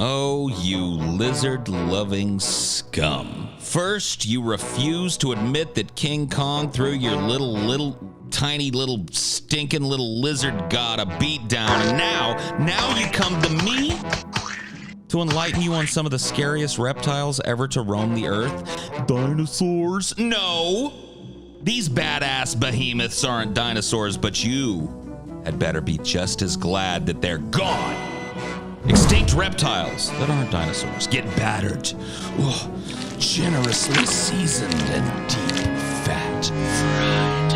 Oh, you lizard-loving scum. First, you refuse to admit that King Kong threw your tiny little stinking little lizard god a beat down, and now you come to me to enlighten you on some of the scariest reptiles ever to roam the earth. Dinosaurs? No! These badass behemoths aren't dinosaurs, but you had better be just as glad that they're gone. Extinct reptiles that aren't dinosaurs get battered, generously seasoned and deep fat fried.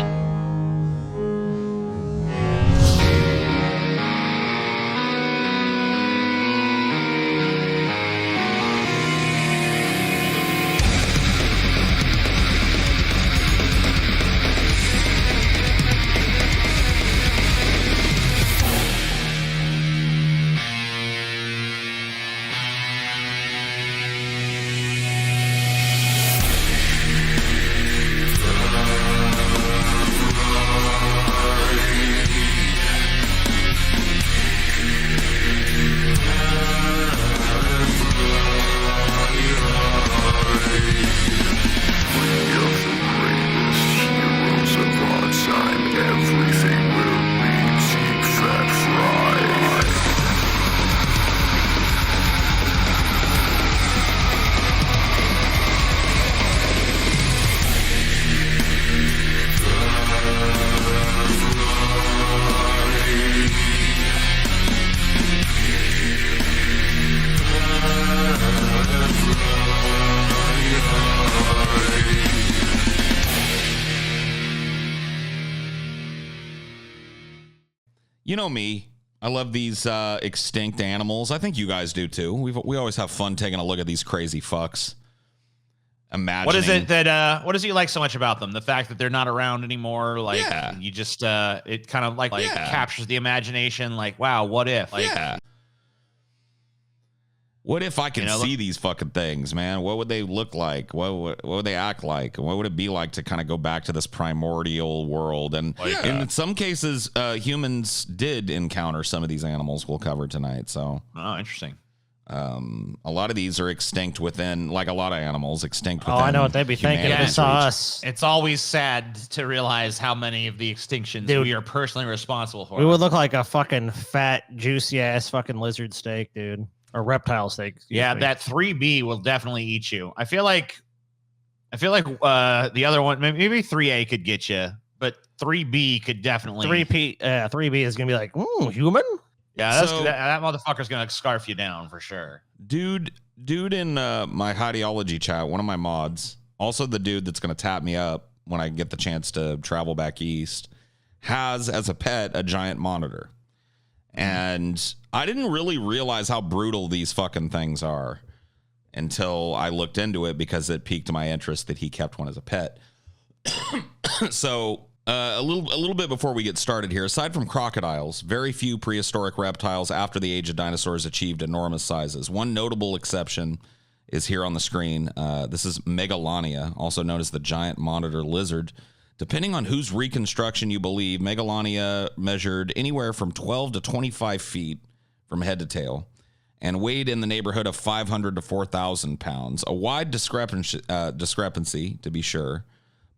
You know me. I love these extinct animals. I think you guys do too. We always have fun taking a look at these crazy fucks. Imagining. What is it you like so much about them? The fact that they're not around anymore. Like you just it kind of like captures the imagination. Like, wow, what if? Like, what if I could see these fucking things, man? What would they look like? What would they act like? What would it be like to kind of go back to this primordial world? And in some cases, humans did encounter some of these animals we'll cover tonight. So, interesting. A lot of these are extinct within, like a lot of animals, extinct within. I know what they'd be thinking if they saw us. It's always sad to realize how many of the extinctions we are personally responsible for. We would look like a fucking fat, juicy ass fucking lizard steak, dude. Or reptile steak. Yeah, that 3B will definitely eat you. I feel like the other one, maybe 3A could get you, but 3B could definitely. 3B is gonna be like, human. Yeah, that motherfucker's gonna scarf you down for sure. Dude in my ideology chat, one of my mods, also the dude that's gonna tap me up when I get the chance to travel back east, has as a pet a giant monitor. And I didn't really realize how brutal these fucking things are until I looked into it, because it piqued my interest that he kept one as a pet. So a little bit before we get started here, aside from crocodiles, very few prehistoric reptiles after the age of dinosaurs achieved enormous sizes. One notable exception is here on the screen. This is Megalania, also known as the giant monitor lizard. Depending on whose reconstruction you believe, Megalania measured anywhere from 12 to 25 feet from head to tail and weighed in the neighborhood of 500 to 4,000 pounds. A wide discrepancy, to be sure,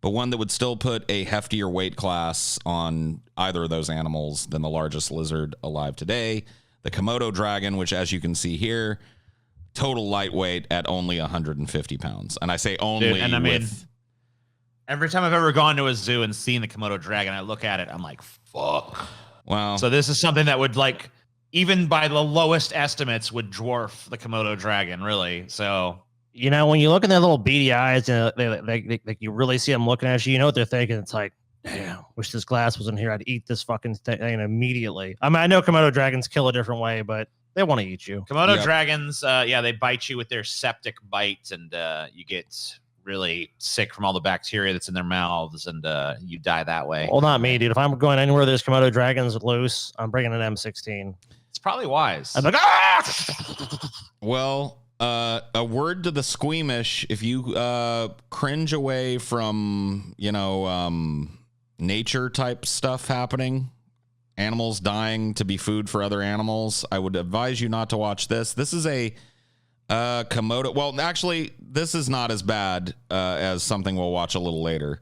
but one that would still put a heftier weight class on either of those animals than the largest lizard alive today, the Komodo dragon, which, as you can see here, total lightweight at only 150 pounds. And I say only. Dude, and I mean, every time I've ever gone to a zoo and seen the Komodo dragon, I look at it, I'm like, fuck. Wow. So this is something that would, like, even by the lowest estimates, would dwarf the Komodo dragon, really. So, you know, when you look in their little beady eyes and they you really see them looking at you, you know what they're thinking. It's like, damn, wish this glass was in here. I'd eat this fucking thing immediately. I mean, I know Komodo dragons kill a different way, but they want to eat you. Komodo dragons, they bite you with their septic bite, and you get really sick from all the bacteria that's in their mouths, and you die that way. Well, not me, dude. If I'm going anywhere there's Komodo dragons loose, I'm bringing an M16. It's probably wise. I'm like, Well, a word to the squeamish: if you cringe away from, nature type stuff happening, animals dying to be food for other animals, I would advise you not to watch this. This is a Komodo. Well, actually, this is not as bad as something we'll watch a little later.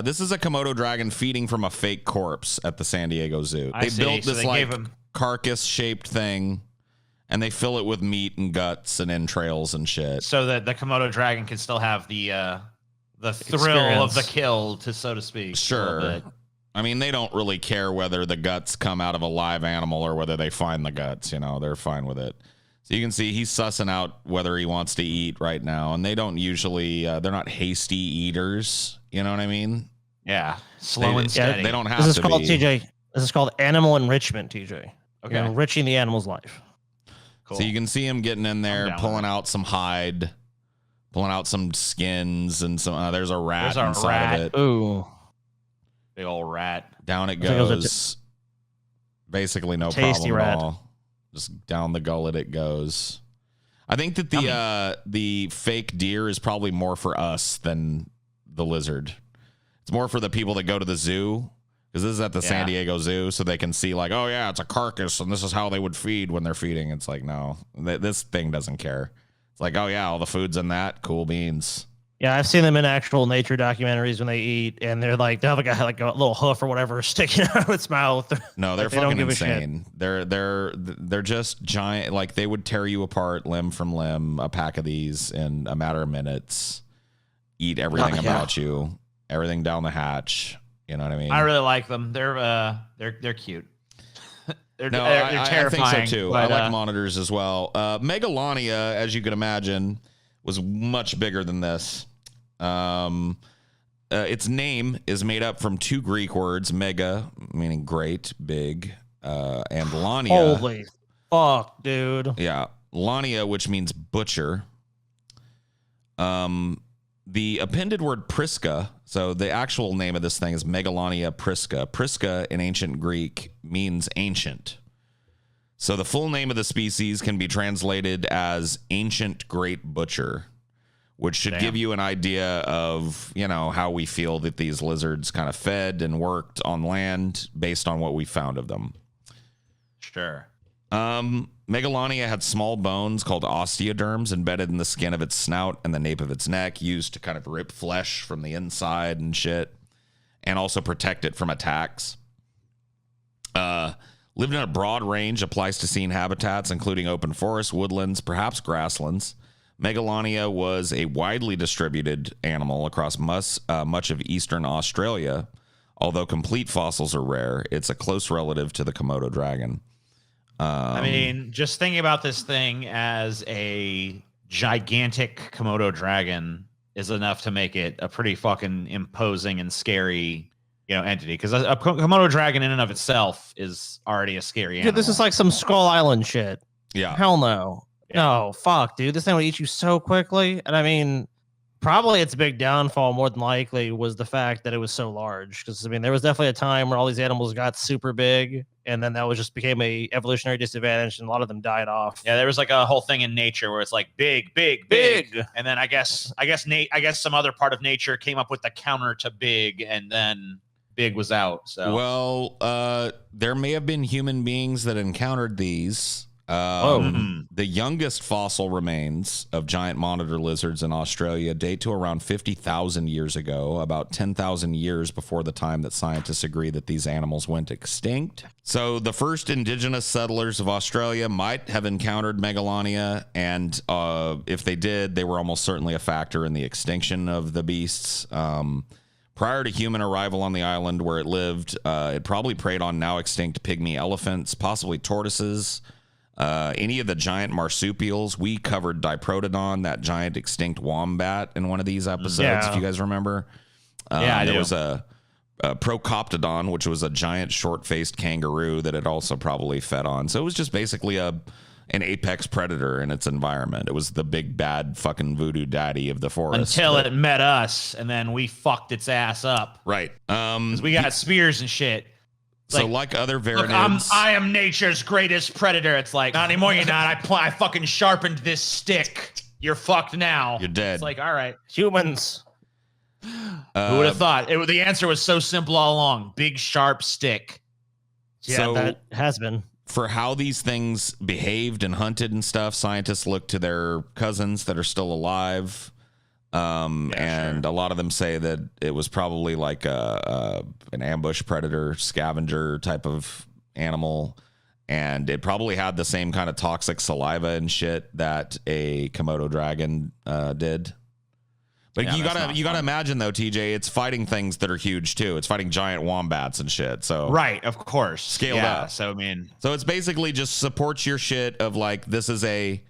This is a Komodo dragon feeding from a fake corpse at the San Diego Zoo. They built this carcass-shaped thing, and they fill it with meat and guts and entrails and shit. So that the Komodo dragon can still have the thrill Experience. of the kill, so to speak. Sure. I mean, they don't really care whether the guts come out of a live animal or whether they find the guts. You know, they're fine with it. So you can see he's sussing out whether he wants to eat right now. And they don't usually, they're not hasty eaters. You know what I mean? Yeah. Slow and steady. They don't have This is to called be. TJ. This is called animal enrichment, TJ. Okay. You're enriching the animal's life. Cool. So you can see him getting in there, down pulling with out some hide, pulling out some skins, and some. There's a rat There's a inside rat. of it. Ooh. Big old rat. Down it I think it was a goes. Basically, no tasty problem rat. at all. Just down the gullet it goes. I think that the fake deer is probably more for us than the lizard. It's more for the people that go to the zoo, because this is at the San Diego Zoo, so they can see like, oh yeah, it's a carcass, and this is how they would feed when they're feeding. It's like, no, this thing doesn't care. It's like, oh yeah, all the food's in that. Cool beans. Yeah, I've seen them in actual nature documentaries when they eat, and they're like, they have like a little hoof or whatever sticking out of its mouth. No, they're Like, they don't fucking give a shit. insane. They're just giant. Like they would tear you apart limb from limb. A pack of these in a matter of minutes. Eat everything about you. Everything down the hatch. You know what I mean? I really like them. They're cute. they're I terrifying. think so too. But, I like monitors as well. Megalania, as you can imagine, was much bigger than this. Its name is made up from two Greek words, mega, meaning great, big, and Lania. Holy fuck, dude. Yeah, Lania, which means butcher. The appended word prisca, so the actual name of this thing is Megalania prisca. Prisca in ancient Greek means ancient. So the full name of the species can be translated as ancient great butcher, which should give you an idea of, you know, how we feel that these lizards kind of fed and worked on land based on what we found of them. Sure. Megalania had small bones called osteoderms embedded in the skin of its snout and the nape of its neck, used to kind of rip flesh from the inside and shit, and also protect it from attacks. Lived in a broad range of Pleistocene habitats, including open forests, woodlands, perhaps grasslands. Megalania was a widely distributed animal across much of eastern Australia. Although complete fossils are rare, it's a close relative to the Komodo dragon. I mean, just thinking about this thing as a gigantic Komodo dragon is enough to make it a pretty fucking imposing and scary, you know, entity. Because a Komodo dragon in and of itself is already a scary animal. Dude, this is like some Skull Island shit. Yeah. Hell no. Yeah. No, fuck, dude. This thing would eat you so quickly. And I mean, probably its big downfall, more than likely, was the fact that it was so large. Because I mean, there was definitely a time where all these animals got super big, and then that was just became a evolutionary disadvantage, and a lot of them died off. Yeah, there was like a whole thing in nature where it's like big, and then I guess some other part of nature came up with the counter to big, and then big was out. So Well, there may have been human beings that encountered these. The youngest fossil remains of giant monitor lizards in Australia date to around 50,000 years ago, about 10,000 years before the time that scientists agree that these animals went extinct. So the first indigenous settlers of Australia might have encountered Megalania, and if they did, they were almost certainly a factor in the extinction of the beasts. Prior to human arrival on the island where it lived, it probably preyed on now extinct pygmy elephants, possibly tortoises, any of the giant marsupials. We covered Diprotodon, that giant extinct wombat, in one of these episodes, if you guys remember. There was a Procoptodon, which was a giant short-faced kangaroo that it also probably fed on. So it was just basically an apex predator in its environment. It was the big bad fucking voodoo daddy of the forest. until it met us, and then we fucked its ass up. Right. 'Cause we got spears and shit. So like other Look, varanids, I am nature's greatest predater. It's like, not anymore, you're not. I fucking sharpened this stick. You're fucked now. You're dead. It's like, all right. Humans. Who would have thought? The answer was so simple all along. Big, sharp stick. Yeah, So that has been. for how these things behaved and hunted and stuff, scientists look to their cousins that are still alive. And a lot of them say that it was probably like an ambush predator, scavenger type of animal. And it probably had the same kind of toxic saliva and shit that a Komodo dragon did. But you gotta imagine though, TJ, it's fighting things that are huge too. It's fighting giant wombats and shit. So right, of course, scaled up. So I mean, so it's basically just supports your shit of like this is a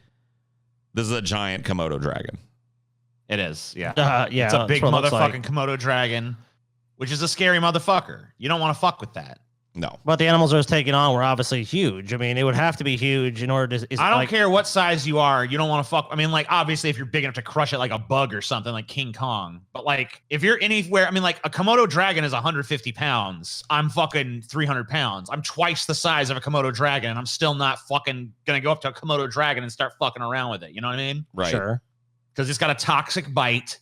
giant Komodo dragon. It is, yeah. Yeah, it's a big motherfucking Komodo dragon, which is a scary motherfucker. You don't want to fuck with that. No. But the animals it was taking on were obviously huge. I mean, it would have to be huge in order to. I don't care what size you are. You don't want to fuck. I mean, like, obviously, if you're big enough to crush it like a bug or something like King Kong. But, like, if you're anywhere, I mean, like, a Komodo dragon is 150 pounds. I'm fucking 300 pounds. I'm twice the size of a Komodo dragon, and I'm still not fucking going to go up to a Komodo dragon and start fucking around with it. You know what I mean? Right. Sure. Because it's got a toxic bite,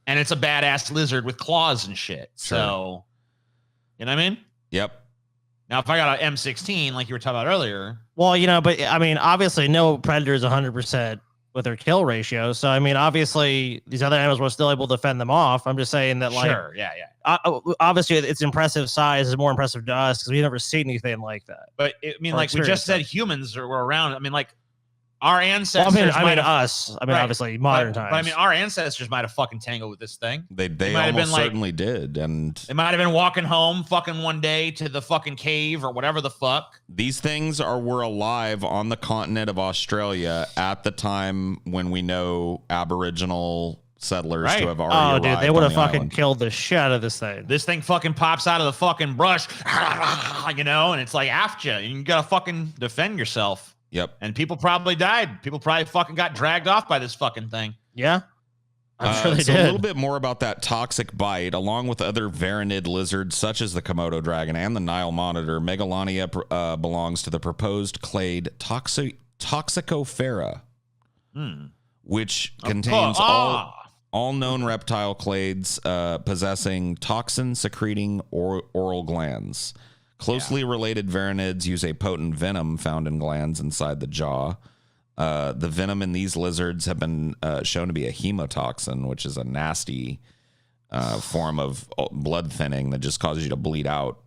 and it's a badass lizard with claws and shit. Sure. So, you know what I mean? Yep. Now, if I got an M16, like you were talking about earlier. Well, but I mean, obviously, no predator is 100% with their kill ratio. So, I mean, obviously, these other animals were still able to fend them off. I'm just saying that, like, Sure, yeah. Obviously, its impressive size is more impressive to us because we've never seen anything like that. But, I mean, like, we just said humans were around. I mean, like, our ancestors. Well, I mean, us. I mean, obviously, modern times. But I mean, our ancestors might have fucking tangled with this thing. They almost certainly did, and they might have been walking home, fucking one day to the fucking cave or whatever the fuck. These things were alive on the continent of Australia at the time when we know Aboriginal settlers to have already arrived. Oh, dude, they would have fucking island. killed the shit out of this thing. This thing fucking pops out of the fucking brush, and it's like after you. You gotta fucking defend yourself. Yep. And people probably died. People probably fucking got dragged off by this fucking thing. Yeah. I'm sure they so did. A little bit more about that toxic bite. Along with other varanid lizards such as the Komodo dragon and the Nile monitor, Megalania belongs to the proposed clade Toxicophera, which contains all known reptile clades possessing toxin-secreting oral glands. Closely related varanids use a potent venom found in glands inside the jaw. The venom in these lizards have been shown to be a hemotoxin, which is a nasty form of blood thinning that just causes you to bleed out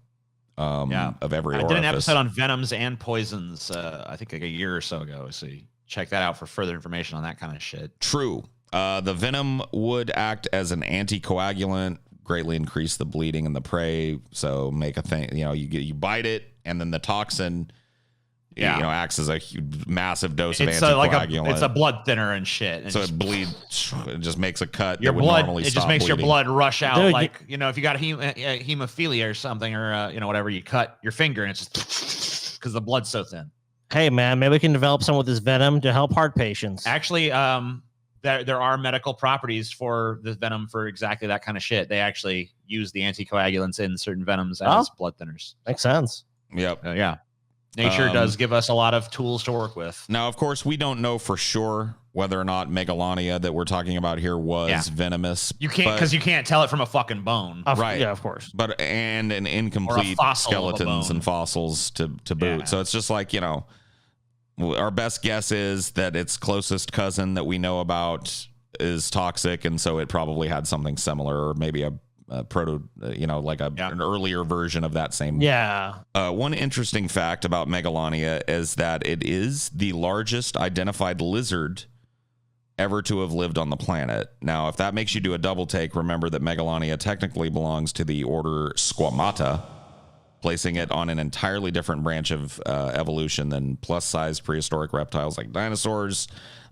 of every orifice. I did an episode on venoms and poisons, I think like a year or so ago. So check that out for further information on that kind of shit. True. The venom would act as an anticoagulant, greatly increase the bleeding in the prey. So make a thing, you bite it, and then the toxin, acts as a massive dose of anticoagulant. It's a blood thinner and shit. And so it bleeds. It just makes a cut. Your blood. It just makes your blood rush out. Dude, If you got hemophilia or something, or whatever, you cut your finger and it's just because the blood's so thin. Hey man, maybe we can develop some with this venom to help heart patients. Actually, there are medical properties for the venom for exactly that kind of shit. They actually use the anticoagulants in certain venoms as blood thinners. Makes sense. Yep. Yeah. Nature does give us a lot of tools to work with. Now, of course, we don't know for sure whether or not Megalania that we're talking about here was venomous. You can't, because you can't tell it from a fucking bone. Right. Yeah, of course. And an incomplete skeletons and fossils to boot. Yeah. So it's just like, our best guess is that its closest cousin that we know about is toxic, and so it probably had something similar, or maybe a proto, an earlier version of that same. Yeah. One interesting fact about Megalania is that it is the largest identified lizard ever to have lived on the planet. Now, if that makes you do a double take, remember that Megalania technically belongs to the order Squamata, placing it on an entirely different branch of evolution than plus-sized prehistoric reptiles like dinosaurs,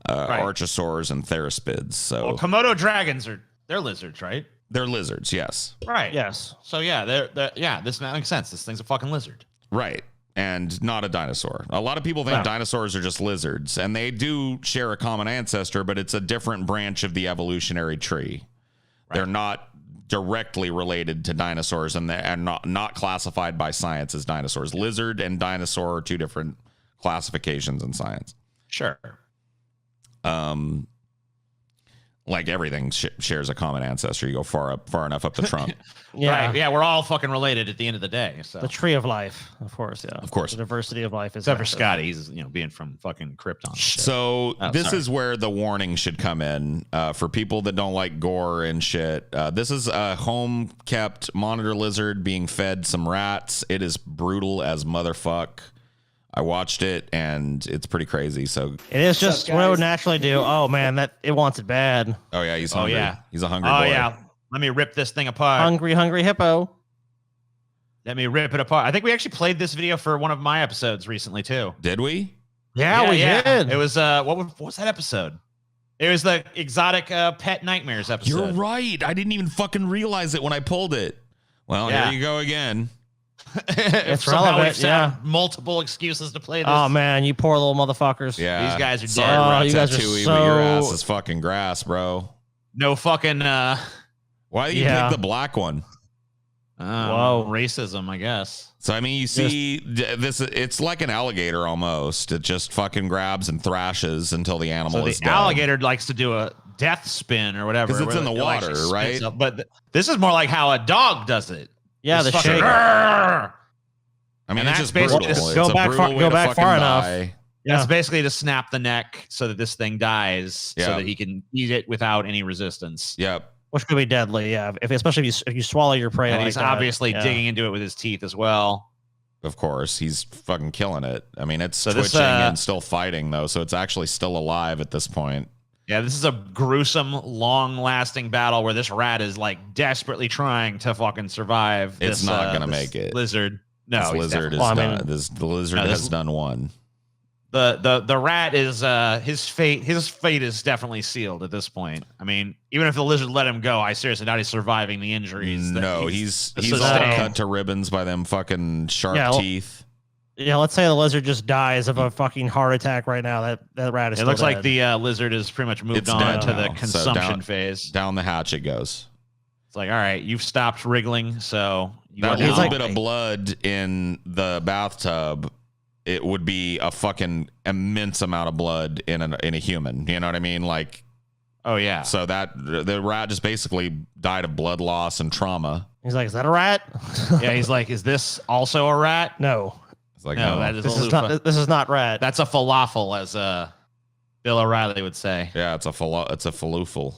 archosaurs, and theraspids. So, Komodo dragons they're lizards, right? They're lizards, yes. Right. Yes. So this makes sense. This thing's a fucking lizard. Right. And not a dinosaur. A lot of people think dinosaurs are just lizards, and they do share a common ancestor, but it's a different branch of the evolutionary tree. Right. They're not directly related to dinosaurs, and they're not classified by science as dinosaurs. Lizard and dinosaur are two different classifications in science. Sure. Like everything shares a common ancestor. You go far enough up the trunk. Yeah. Right. Yeah, we're all fucking related at the end of the day. So The tree of life, of course. Yeah. Of course. The diversity of life is except for massive. Scotty, he's being from fucking Krypton. and shit. So this sorry. is where the warning should come in for people that don't like gore and shit. This is a home-kept monitor lizard being fed some rats. It is brutal as motherfuck. I watched it, and it's pretty crazy. So It is just what it would naturally do. Oh man, that it wants it bad. oh yeah, he's hungry. yeah. He's a hungry Oh boy. yeah, let me rip this thing apart. Hungry hippo. Let me rip it apart. I think we actually played this video for one of my episodes recently too. Did we? Yeah, we did. It was what was that episode? It was the exotic pet nightmares episode. You're right. I didn't even fucking realize it when I pulled it. Well, Yeah. here you go again. It's relevant, We've found multiple excuses to play this. Oh man, you poor little motherfuckers. Yeah, These guys are sorry, dead. Oh, you guys are Ratatouille, but your so- ass is fucking grass, bro. No fucking Why do you Yeah. pick the black one? Whoa. racism, I guess. So I mean, you see this. It's like an alligator almost. It just fucking grabs and thrashes until the animal So is the dead. alligator likes to do a death spin or whatever 'Cause it's in the It likes to water, spin right? itself. But this is more like how a dog does it. Yeah, It's the fucking, shake. "Grrr." I mean, And it's that's just basically brutal. just It's go a back brutal far- way go to back fucking far enough. die. Yeah. That's basically to snap the neck so that this thing dies, Yeah. so that he can eat it without any resistance. Yep. Which could be deadly. Yeah, especially if you swallow your prey. And like he's that. obviously Yeah. digging into it with his teeth as well. Of course, he's fucking killing it. I mean, it's So this, twitching and still fighting though, so it's actually still alive at this point. Yeah, this is a gruesome, long-lasting battle where this rat is like desperately trying to fucking survive. It's this, not gonna this make it. Lizard. No, This he's lizard is definitely- done. The lizard No, this- has done one. the rat is his fate is definitely sealed at this point. I mean, even if the lizard let him go, I seriously doubt he's surviving the injuries. that No, he's all sustained. cut to ribbons by them fucking sharp Yeah, well- teeth. Yeah, let's say the lizard just dies of a fucking heart attack right now. That rat is. It still looks like dead. the lizard has pretty much moved It's on dead to now. the So consumption phase. Down the hatch it goes. It's like, all right, you've stopped wriggling, so you That are little now- bit of blood in the bathtub, it would be a fucking immense amount of blood in a human. You know what I mean? Like, Oh yeah. so that the rat just basically died of blood loss and trauma. He's like, is that a rat? Yeah, he's like, is this also a rat? No, It's like, No, no, that is this a is loofah. not. This is not rat. That's a falafel, as Bill O'Reilly would say. yeah, it's a falafel.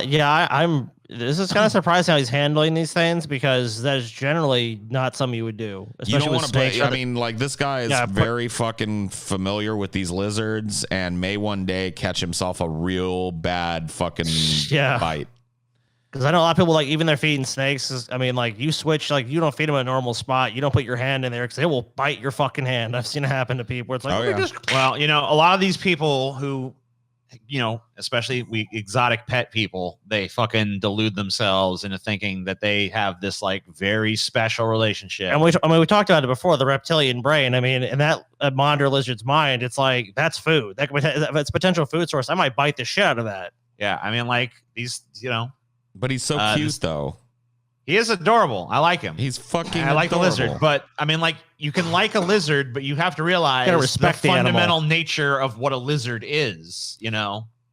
Yeah, I'm. This is kind of surprising how he's handling these things because that is generally not something you would do, You especially don't with want to play. snakes. I mean, like this guy is Yeah, very fucking familiar with these lizards, and may one day catch himself a real bad fucking Yeah. bite. Because I know a lot of people like even they're feeding snakes. I mean, like you switch, like you don't feed them in a normal spot. You don't put your hand in there because they will bite your fucking hand. I've seen it happen to people. It's like, Oh, "Let me yeah. just-" Well, a lot of these people who, especially we exotic pet people, they fucking delude themselves into thinking that they have this like very special relationship. And we talked about it before. The reptilian brain. I mean, in that monitor lizard's mind, it's like that's food. That could be, if it's a potential food source. I might bite the shit out of that. Yeah, I mean, like these, But he's so cute though. he is adorable. I like him. He's fucking. I like the adorable. lizard, but I mean, like you can like a lizard, but you have to realize You gotta respect the the animal. fundamental nature of what a lizard is.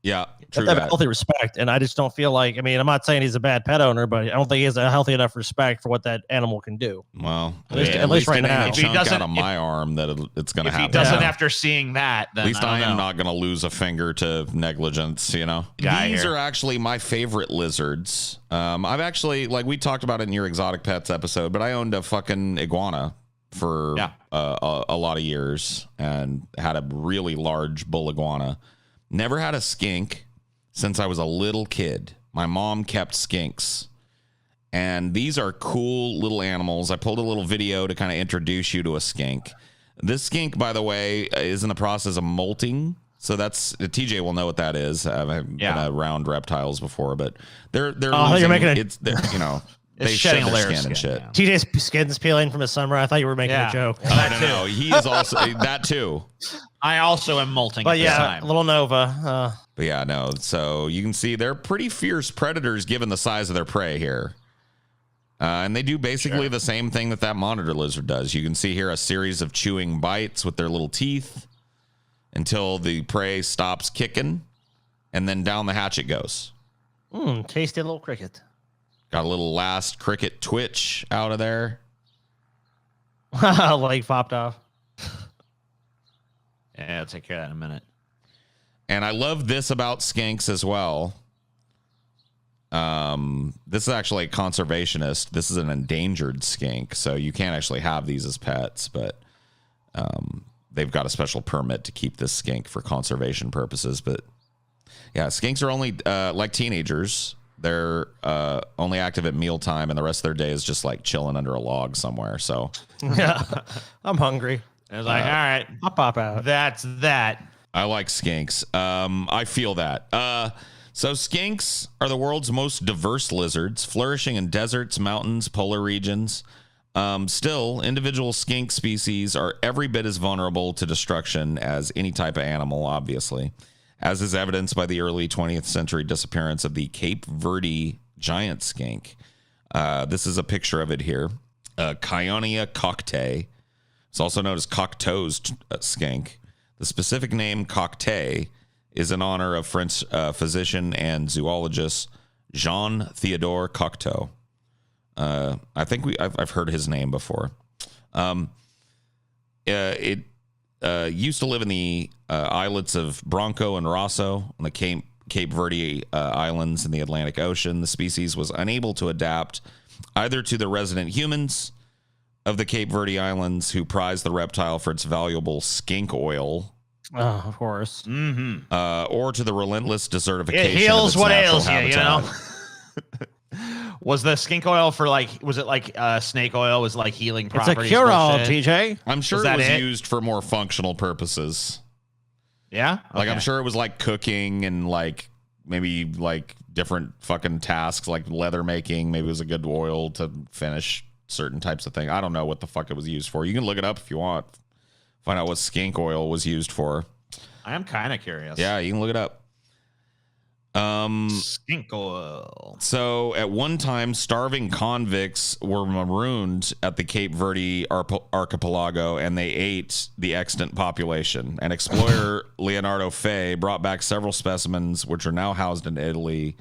Yeah, You true have to have that. healthy respect, and I just don't feel like. I mean, I'm not saying he's a bad pet owner, but I don't think he has a healthy enough respect for what that animal can do. Well, At least- yeah, at least right it ain't now. a If he chunk out doesn't- of my arm that it's going to If he happen. doesn't Yeah. after seeing that, then At least I don't am know. not going to lose a finger to negligence, Guy These here. are actually my favorite lizards. I've actually, like we talked about it in your exotic pets episode, but I owned a fucking iguana for Yeah. a lot of years and had a really large bull iguana. Never had a skink since I was a little kid. My mom kept skinks. And these are cool little animals. I pulled a little video to kind of introduce you to a skink. This skink, by the way, is in the process of molting. So that's TJ will know what that is. I've been around reptiles before, but they're Oh, you're losing, making a- it's they're, they It's shed shedding a their layer skin of and skin, shit. yeah. TJ's skin's peeling from his summer. I thought you were making Yeah. a joke. No, he is also that too. I also am molting But at this yeah, time. a little Nova. But yeah, no. So you can see they're pretty fierce predators given the size of their prey here. And they do basically the same thing that monitor lizard does. You can see here a series of chewing bites with their little teeth until the prey stops kicking, and then down the hatch it goes. Tasty little cricket. Got a little last cricket twitch out of there. Leg popped off. Yeah, I'll take care of that in a minute. And I love this about skinks as well. This is actually a conservationist. This is an endangered skink, so you can't actually have these as pets, but they've got a special permit to keep this skink for conservation purposes. But yeah, skinks are only like teenagers. They're only active at mealtime, and the rest of their day is just like chilling under a log somewhere. So yeah, I'm hungry. I was like, all right, I'll pop out. that's that. I like skinks. I feel that. So skinks are the world's most diverse lizards, flourishing in deserts, mountains, polar regions. Still, individual skink species are every bit as vulnerable to destruction as any type of animal, obviously, as is evidenced by the early 20th century disappearance of the Cape Verde giant skink. This is a picture of it here. Kyonia coctae. It's also known as cock-toes skink. The specific name coctae is in honor of French physician and zoologist Jean Theodore Cocteau. I think I've heard his name before. It used to live in the islets of Branco and Rosso on the Cape Verde Islands in the Atlantic Ocean. The species was unable to adapt either to the resident humans of the Cape Verde Islands, who prize the reptile for its valuable skink oil. Oh, of course. Mm-hmm. Or to the relentless desertification. It heals of its what natural ails you, you habitat. know? Was the skink oil for was it like snake oil? Was like healing It's properties? a cure-all, bullshit? TJ. I'm sure Was it that was it? used for more functional purposes. Yeah? Like, I'm Okay. sure it was like cooking and like maybe like different fucking tasks, like leather making. Maybe it was a good oil to finish certain types of things. I don't know what the fuck it was used for. You can look it up if you want. Find out what skink oil was used for. I am kind of curious. Yeah, you can look it up. Skink oil. So at one time, starving convicts were marooned at the Cape Verde archipelago, and they ate the extant population. And explorer Leonardo Fay brought back several specimens, which are now housed in Italy.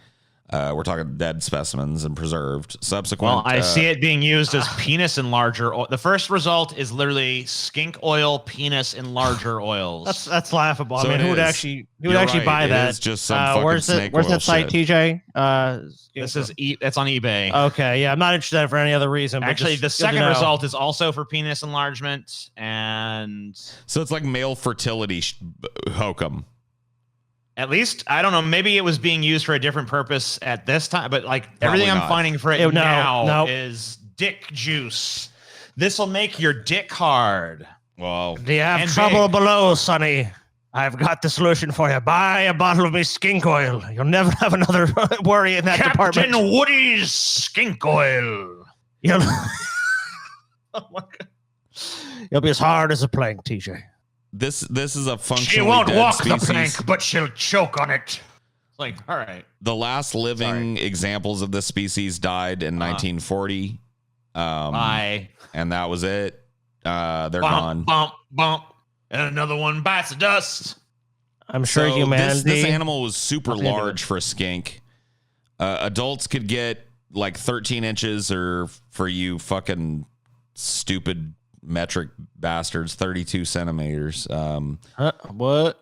We're talking dead specimens and preserved. Subsequent. Well, I see it being used as penis enlarger. The first result is literally skink oil, penis enlarger oils. That's laughable. So I mean, it who would is. actually You're buy right. that? It is just some fucking where's snake where's oil that site, shit. TJ? This is it's on eBay. Okay, yeah, I'm not interested in it for any other reason. But Actually, just the good to second know. result is also for penis enlargement, and So it's like male fertility hokum. at least I don't know. Maybe it was being used for a different purpose at this time, but like everything I'm not. finding for it No, now no. is dick juice. This will make your dick hard. Well, Do you have And trouble big. below, Sonny? I've got the solution for you. Buy a bottle of me skink oil. You'll never have another worry in that Captain department. Woody's skink oil. You'll, Oh my God. you'll be as hard as a plank, TJ. this is a She functionally won't dead walk species. the plank, but she'll choke on it. It's like, all right. The last living examples of this species died in 1940. Bye. And that was it. They're Bump, gone. bump, bump. And another one bites the dust. I'm sure So humanity. this animal was super Nothing to do large for a skink. Adults could get like 13 inches, or for you fucking stupid metric bastards, 32 centimeters. What?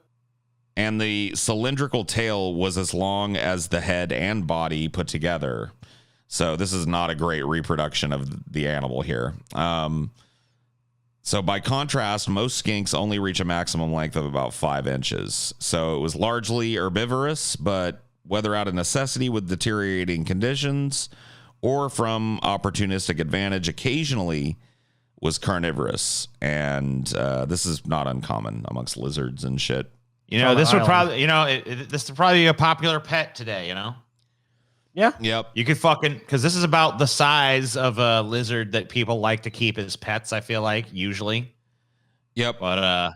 And the cylindrical tail was as long as the head and body put together. So this is not a great reproduction of the animal here. So by contrast, most skinks only reach a maximum length of about 5 inches. So it was largely herbivorous, but whether out of necessity with deteriorating conditions or from opportunistic advantage, occasionally was carnivorous. And this is not uncommon amongst lizards and shit. You know, On this the would island. probably, this would probably be a popular pet today, you know? Yeah. Yep. You could fucking, because this is about the size of a lizard that people like to keep as pets, I feel like, usually. Yep. But,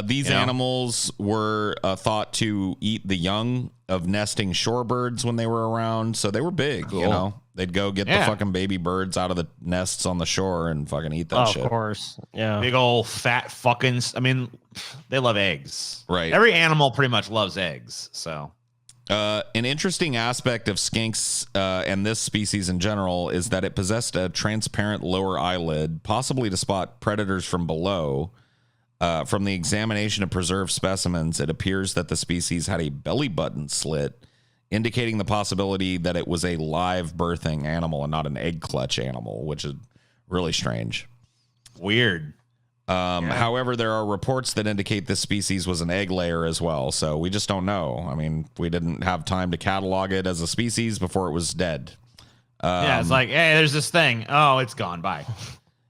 These you know. animals were thought to eat the young of nesting shorebirds when they were around. So they were big, you Cool. know. They'd go get the Yeah. fucking baby birds out of the nests on the shore and fucking eat that Oh, shit. of course. Yeah. big old fat fucking, I mean, they love eggs. Right. Every animal pretty much loves eggs. So, An interesting aspect of skinks and this species in general is that it possessed a transparent lower eyelid, possibly to spot predators from below. From the examination of preserved specimens, it appears that the species had a belly button slit, indicating the possibility that it was a live birthing animal and not an egg clutch animal, which is really strange. Weird. However, there are reports that indicate this species was an egg layer as well, so we just don't know. I mean, we didn't have time to catalog it as a species before it was dead. It's like, hey, there's this thing. Oh, it's gone. Bye.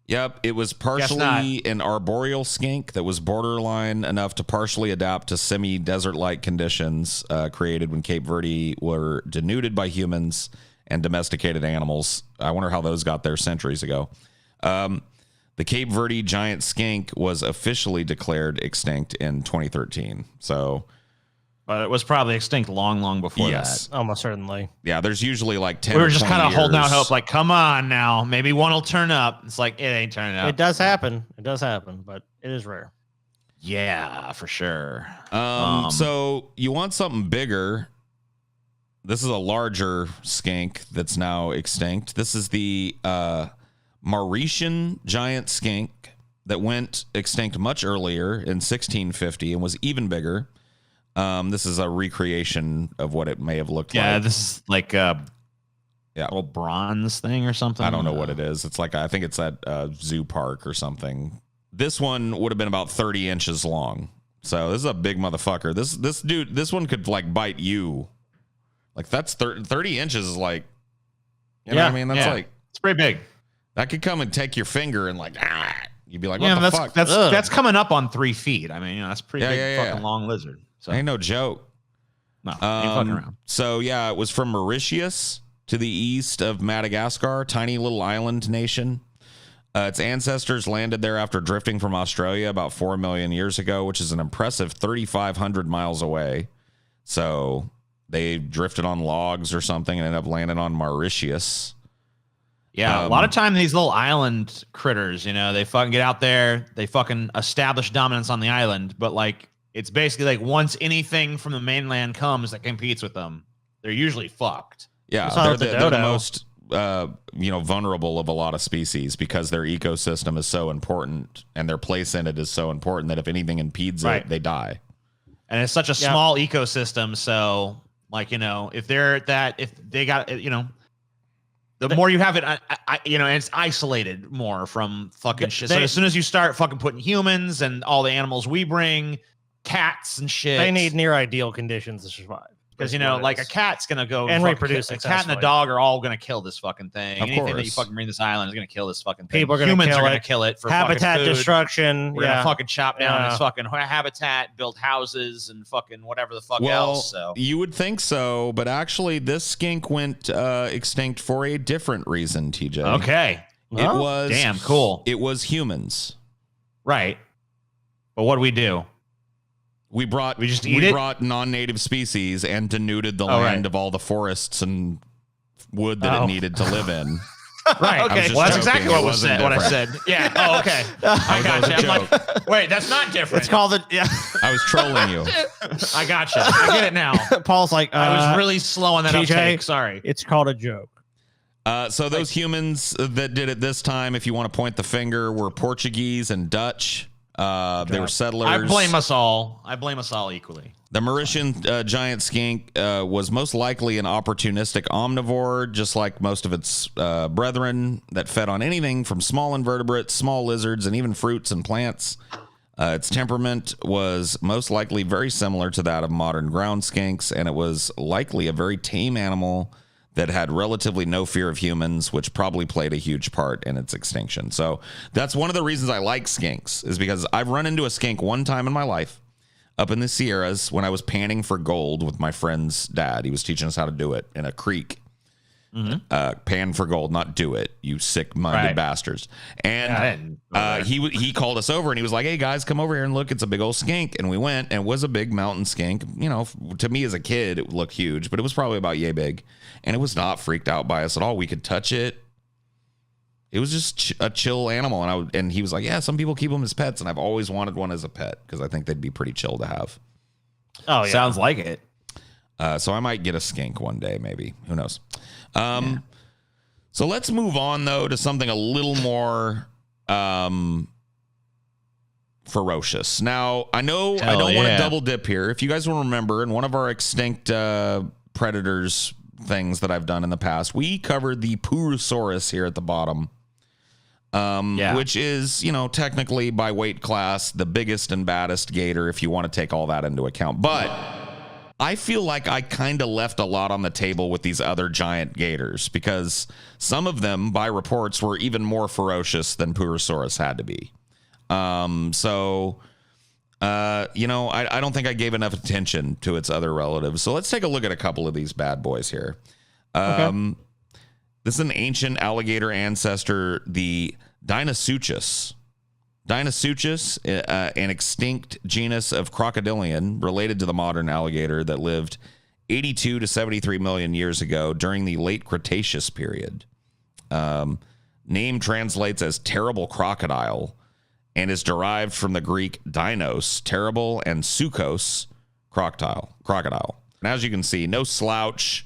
Yep, it was partially an arboreal skink that was borderline enough to partially adapt to semi-desert-like conditions created when Cape Verde were denuded by humans and domesticated animals. I wonder how those got there centuries ago. The Cape Verde giant skink was officially declared extinct in 2013. So, but it was probably extinct long before that. Almost certainly. Yeah, there's usually like 10. We were just kind of holding out years. hope, like, come on now, maybe one will turn up. It's like it ain't turning up. It does happen. It does happen, but it is rare. Yeah, for sure. So you want something bigger. This is a larger skink that's now extinct. This is the Mauritian giant skink that went extinct much earlier in 1650 and was even bigger. This is a recreation of what it may have looked like. Yeah, this is like a little bronze thing or something. I don't know what it is. It's like, I think it's at zoo park or something. This one would have been about 30 inches long. So this is a big motherfucker. This one could like bite you. Like that's 30 inches is like, you know what I mean? That's like, it's pretty big. That could come and take your finger and like, you'd be like, what the fuck? That's coming up on 3 feet. I mean, that's a pretty big fucking long lizard. So ain't no joke. No, ain't fucking around. So yeah, it was from Mauritius to the east of Madagascar, tiny little island nation. Its ancestors landed there after drifting from Australia about 4 million years ago, which is an impressive 3,500 miles away. So they drifted on logs or something and ended up landing on Mauritius. Yeah, a lot of time these little island critters, you know, they fucking get out there, they fucking establish dominance on the island, but like it's basically like once anything from the mainland comes that competes with them, they're usually fucked. Yeah, they're the most vulnerable of a lot of species because their ecosystem is so important and their place in it is so important that if anything impedes it, they die. And it's such a small ecosystem, so like, you know, if they got, you know, the more you have it, you know, and it's isolated more from fucking shit. So as soon as you start fucking putting humans and all the animals we bring, cats and shit, they need near ideal conditions to survive. Because, you know, like a cat's going to go and reproduce. A cat and a dog are all going to kill this fucking thing. Of Anything course. that you fucking bring this island is going to kill this fucking thing. People are Humans are going to kill it for habitat fucking food. destruction. We're going to fucking chop down its fucking habitat, build houses and fucking whatever the fuck else. So you would think so, but actually this skink went extinct for a different reason, TJ. Okay. It was damn cool. It was humans. Right. But what do we do? We brought non-native species and denuded the land of all the forests and wood that it needed to live in. Right. Okay. Well, that's exactly what was said. What I said. Yeah. Oh, okay. I got you. I'm like, wait, that's not different. It's called it. Yeah. I was trolling you. I got you. I get it now. Paul's like, I was really slow on that uptake. Sorry. It's called a joke. So those humans that did it this time, if you want to point the finger, were Portuguese and Dutch. They were settlers. I blame us all equally. The Mauritian giant skink was most likely an opportunistic omnivore, just like most of its brethren that fed on anything from small invertebrates, small lizards, and even fruits and plants. Its temperament was most likely very similar to that of modern ground skinks, and it was likely a very tame animal that had relatively no fear of humans, which probably played a huge part in its extinction. So that's one of the reasons I like skinks, is because I've run into a skink one time in my life up in the Sierras when I was panning for gold with my friend's dad. He was teaching us how to do it in a creek. Pan for gold, not do it, you sick-minded bastards. And he called us over and he was like, hey guys, come over here and look, it's a big old skink. And we went, and it was a big mountain skink. You know, to me as a kid it looked huge, but it was probably about yay big, and it was not freaked out by us at all. We could touch it. It was just a chill animal. And he was like, yeah, some people keep them as pets, and I've always wanted one as a pet because I think they'd be pretty chill to have. Oh yeah, sounds like it. So I might get a skink one day, maybe. Who knows? So let's move on, though, to something a little more ferocious. Now, I know I don't want to double dip here. If you guys will remember, in one of our extinct predators things that I've done in the past, we covered the Purosaurus here at the bottom, which is, technically by weight class, the biggest and baddest gator, if you want to take all that into account. But I feel like I kind of left a lot on the table with these other giant gators, because some of them, by reports, were even more ferocious than Purosaurus had to be. I don't think I gave enough attention to its other relatives. So let's take a look at a couple of these bad boys here. Okay. This is an ancient alligator ancestor, the Deinosuchus. Deinosuchus, an extinct genus of crocodilian related to the modern alligator that lived 82 to 73 million years ago during the late Cretaceous period. Name translates as terrible crocodile and is derived from the Greek dinos, terrible, and sukos, crocodile. And as you can see, no slouch.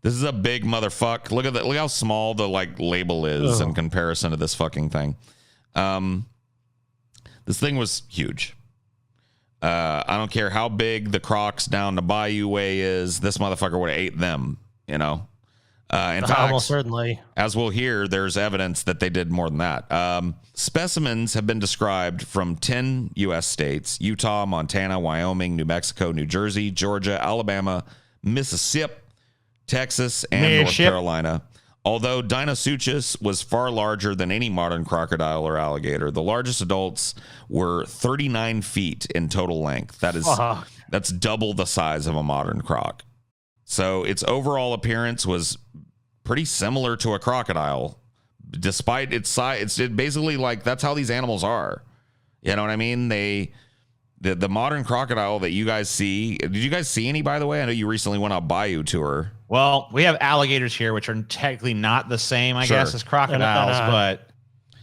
This is a big motherfucker. Look at that. Look how small the label is in comparison to this fucking thing. This thing was huge. I don't care how big the crocs down the bayou way is. This motherfucker would have ate them, In fact, almost certainly, as we'll hear, there's evidence that they did more than that. Specimens have been described from 10 U.S. states: Utah, Montana, Wyoming, New Mexico, New Jersey, Georgia, Alabama, Mississippi, Texas, and North Carolina. Although Deinosuchus was far larger than any modern crocodile or alligator, the largest adults were 39 feet in total length. That's double the size of a modern croc. So its overall appearance was pretty similar to a crocodile, despite its size. It's basically that's how these animals are. You know what I mean? The modern crocodile that you guys see. Did you guys see any, by the way? I know you recently went on bayou tour. Well, we have alligators here, which are technically not the same, I guess, as crocodiles, but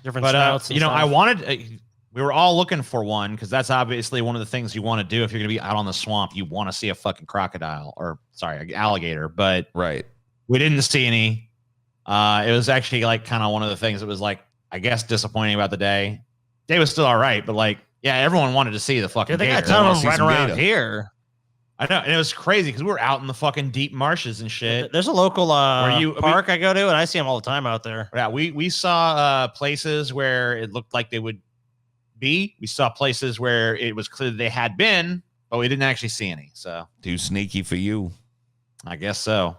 different styles. I wanted. We were all looking for one because that's obviously one of the things you want to do if you're going to be out on the swamp. You want to see a fucking crocodile alligator, but we didn't see any. It was actually kind of one of the things that was I guess disappointing about the day. Day was still all right, but everyone wanted to see the fucking gator. They got tons right around here. I know, and it was crazy because we were out in the fucking deep marshes and shit. There's a local park I go to, and I see them all the time out there. Yeah, we saw places where it looked like they would be. We saw places where it was clear they had been, but we didn't actually see any. So too sneaky for you, I guess so.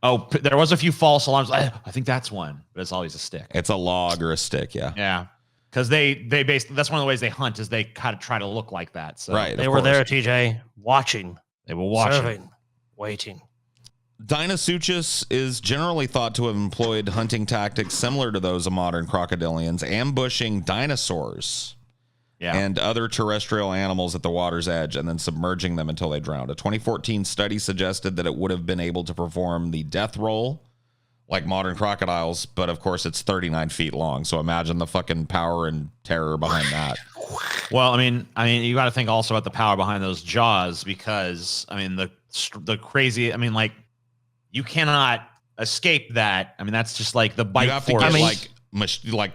Oh, there was a few false alarms. I think that's one, but it's always a stick. It's a log or a stick, yeah. Yeah, because they basically, that's one of the ways they hunt is they kind of try to look like that. So they were there, TJ, watching. They were watching, serving, waiting. Deinosuchus is generally thought to have employed hunting tactics similar to those of modern crocodilians, ambushing dinosaurs and other terrestrial animals at the water's edge and then submerging them until they drowned. A 2014 study suggested that it would have been able to perform the death roll like modern crocodiles, but of course it's 39 feet long. So imagine the fucking power and terror behind that. Well, I mean, you got to think also about the power behind those jaws because, the crazy, you cannot escape that. That's just the bite you have force. To get like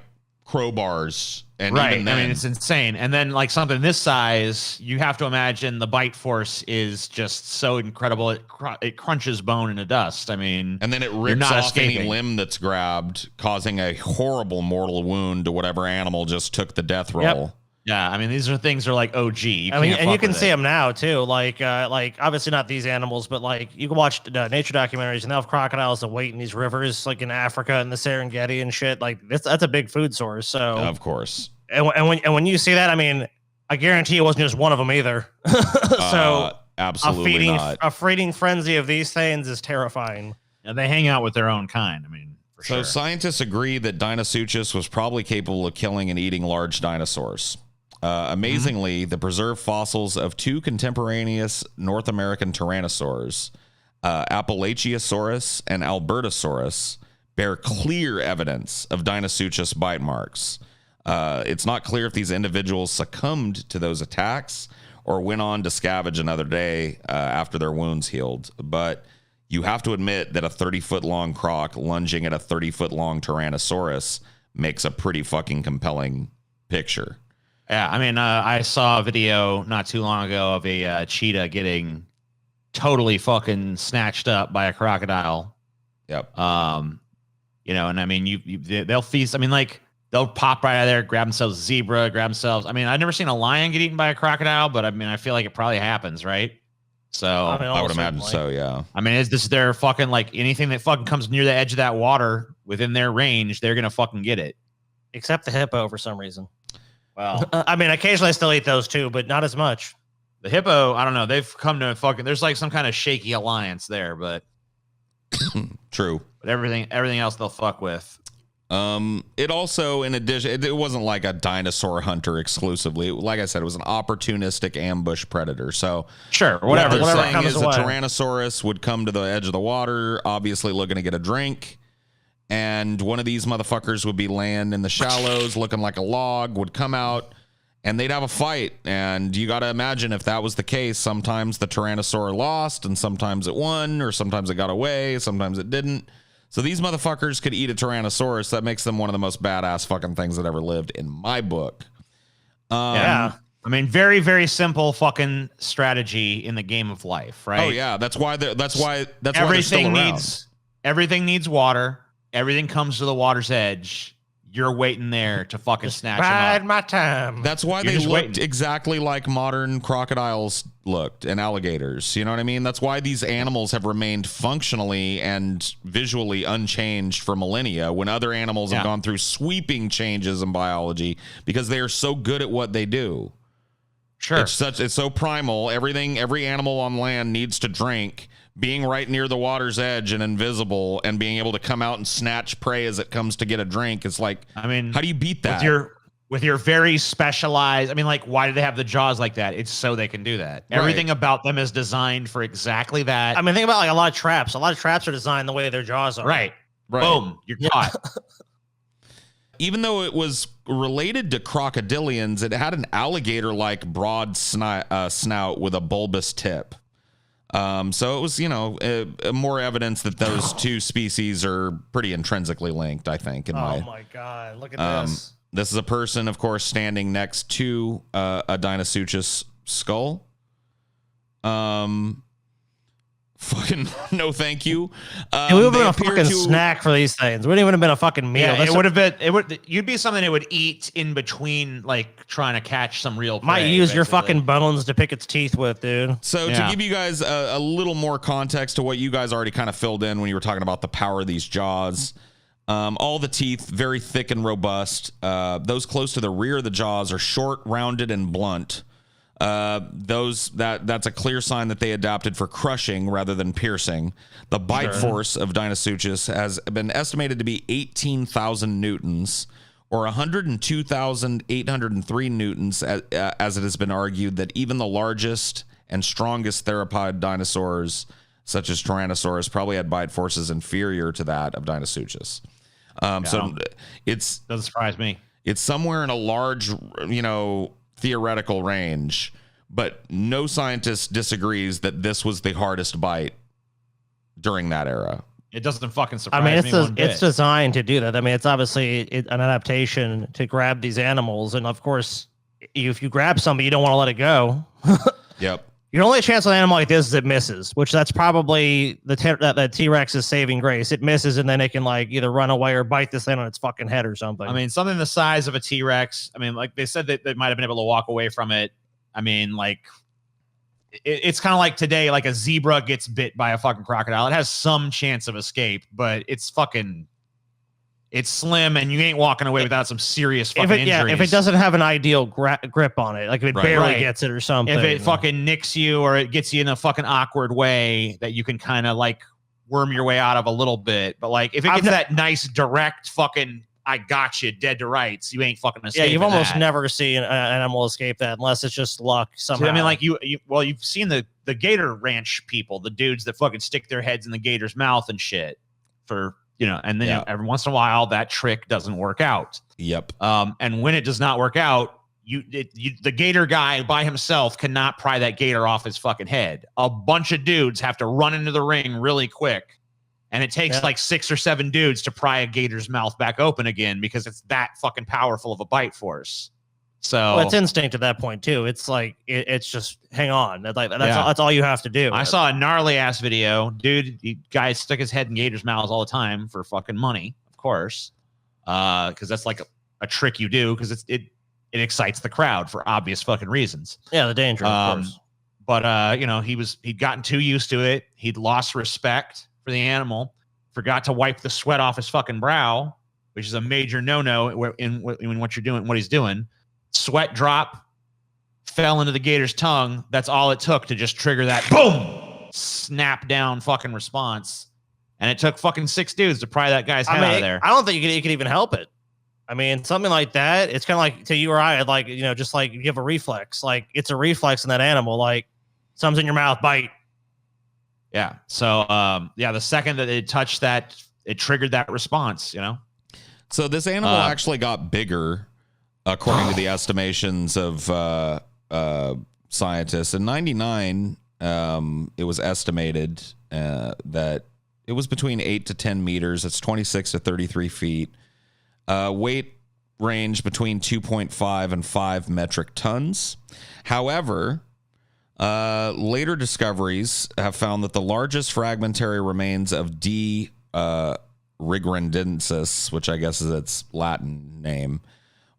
crowbars. And right. Even then, it's insane. And then something this size, you have to imagine the bite force is just so incredible. It crunches bone into dust. And then it rips off any limb that's grabbed, causing a horrible mortal wound to whatever animal just took the death roll. Yep. Yeah, these are things are OG. And you can see them now too. Obviously not these animals, but you can watch nature documentaries and they'll have crocodiles that wait in these rivers, in Africa and the Serengeti and shit. That's a big food source. So of course. And when you see that, I guarantee it wasn't just one of them either. So absolutely not. A feeding frenzy of these things is terrifying. And they hang out with their own kind. So scientists agree that Deinosuchus was probably capable of killing and eating large dinosaurs. Amazingly, the preserved fossils of two contemporaneous North American tyrannosaurs, Appalachiosaurus and Albertosaurus, bear clear evidence of Deinosuchus bite marks. It's not clear if these individuals succumbed to those attacks or went on to scavenge another day after their wounds healed. But you have to admit that a 30-foot-long croc lunging at a 30-foot-long Tyrannosaurus makes a pretty fucking compelling picture. Yeah, I mean, I saw a video not too long ago of a cheetah getting totally fucking snatched up by a crocodile. Yep. You know, and I mean, they'll feast. I mean, like they'll pop right out of there, grab themselves a zebra, grab themselves. I mean, I've never seen a lion get eaten by a crocodile, but I mean, I feel like it probably happens, right? So I would imagine so, yeah. I mean, is this their fucking like anything that fucking comes near the edge of that water within their range, they're gonna fucking get it. Except the hippo for some reason. Well, I mean, occasionally I still eat those too, but not as much. The hippo, I don't know. They've come to fucking. There's like some kind of shaky alliance there, but true. But everything else they'll fuck with. It also, in addition, it wasn't like a dinosaur hunter exclusively. Like I said, it was an opportunistic ambush predator. So sure, whatever comes is away. The Tyrannosaurus would come to the edge of the water, obviously looking to get a drink. And one of these motherfuckers would be laying in the shallows looking like a log, would come out, and they'd have a fight. And you got to imagine if that was the case, sometimes the Tyrannosaur lost, and sometimes it won, or sometimes it got away, sometimes it didn't. So these motherfuckers could eat a Tyrannosaurus. That makes them one of the most badass fucking things that ever lived in my book. Yeah. I mean, very, very simple fucking strategy in the game of life, right? Oh, yeah. That's why everything needs water. Everything comes to the water's edge. You're waiting there to fucking snatch them up. Bide my time. That's why they looked exactly like modern crocodiles looked and alligators. You know what I mean? That's why these animals have remained functionally and visually unchanged for millennia when other animals have gone through sweeping changes in biology because they are so good at what they do. Sure. It's so primal. Every animal on land needs to drink. Being right near the water's edge and invisible and being able to come out and snatch prey as it comes to get a drink. It's like, I mean, how do you beat that? With your very specialized, I mean, like, why do they have the jaws like that? It's so they can do that. Right. Everything about them is designed for exactly that. I mean, think about like a lot of traps. A lot of traps are designed the way their jaws are. Right. Boom. You're caught. Even though it was related to crocodilians, it had an alligator-like broad snout with a bulbous tip. So it was, more evidence that those two species are pretty intrinsically linked, I think. Oh my God. Look at this. This is a person, of course, standing next to a Dinosuchus skull. Fucking no, thank you. It would have been a fucking snack for these things. It wouldn't even have been a fucking meal. Yeah, it would have been. You'd be something it would eat in between, like trying to catch some real prey. Might use your fucking bones to pick its teeth with, dude. So to give you guys a little more context to what you guys already kind of filled in when you were talking about the power of these jaws, all the teeth very thick and robust. Those close to the rear of the jaws are short, rounded, and blunt. That's a clear sign that they adapted for crushing rather than piercing. The bite force of Dinosuchus has been estimated to be 18,000 newtons or 102,803 newtons, as it has been argued that even the largest and strongest theropod dinosaurs, such as Tyrannosaurus, probably had bite forces inferior to that of Dinosuchus. So it doesn't surprise me. It's somewhere in a large, theoretical range, but no scientist disagrees that this was the hardest bite during that era. It doesn't fucking surprise me. It's designed to do that. I mean, it's obviously an adaptation to grab these animals, and of course, if you grab somebody, you don't want to let it go. Yep. Your only chance with an animal like this is it misses, which that's probably the T-Rex's saving grace. It misses, and then it can like either run away or bite this thing on its fucking head or something. I mean, something the size of a T-Rex. I mean, like they said that they might have been able to walk away from it. I mean, like it's kind of like today, like a zebra gets bit by a fucking crocodile. It has some chance of escape, but it's slim, and you ain't walking away without some serious fucking injuries. Yeah, if it doesn't have an ideal grip on it, like if it barely gets it or something. If it fucking nicks you or it gets you in a fucking awkward way that you can kind of like worm your way out of a little bit. But like if it gets that nice direct fucking, I got you dead to rights, you ain't fucking escaping. Yeah, you've almost never seen an animal escape that unless it's just luck somehow. So, I mean, like you've seen the Gator Ranch people, the dudes that fucking stick their heads in the gator's mouth and shit for... and then every once in a while that trick doesn't work out. Yep. And when it does not work out, the gator guy by himself cannot pry that gator off his fucking head. A bunch of dudes have to run into the ring really quick. And it takes like 6 or 7 dudes to pry a gator's mouth back open again because it's that fucking powerful of a bite force. So it's instinct at that point too. It's like it's just hang on. That's all you have to do. I saw a gnarly ass video, dude. Guys stick his head in gators' mouths all the time for fucking money, of course, because that's like a trick you do because it excites the crowd for obvious fucking reasons. Yeah, the danger, of course. But he'd gotten too used to it. He'd lost respect for the animal. Forgot to wipe the sweat off his fucking brow, which is a major no-no in what you're doing, what he's doing. Sweat drop, fell into the gator's tongue. That's all it took to just trigger that boom, snap down fucking response. And it took fucking 6 dudes to pry that guy's head out of there. I don't think you could even help it. I mean, something like that, it's kind of like to you or I, like, just like you have a reflex. Like, it's a reflex in that animal. Like, something's in your mouth, bite. Yeah. So, the second that it touched that, it triggered that response, So this animal actually got bigger, according to the estimations of scientists. In 1999, it was estimated that it was between 8 to 10 meters. It's 26 to 33 feet. Weight range between 2.5 and 5 metric tons. However, later discoveries have found that the largest fragmentary remains of D. rigrendensis, which I guess is its Latin name,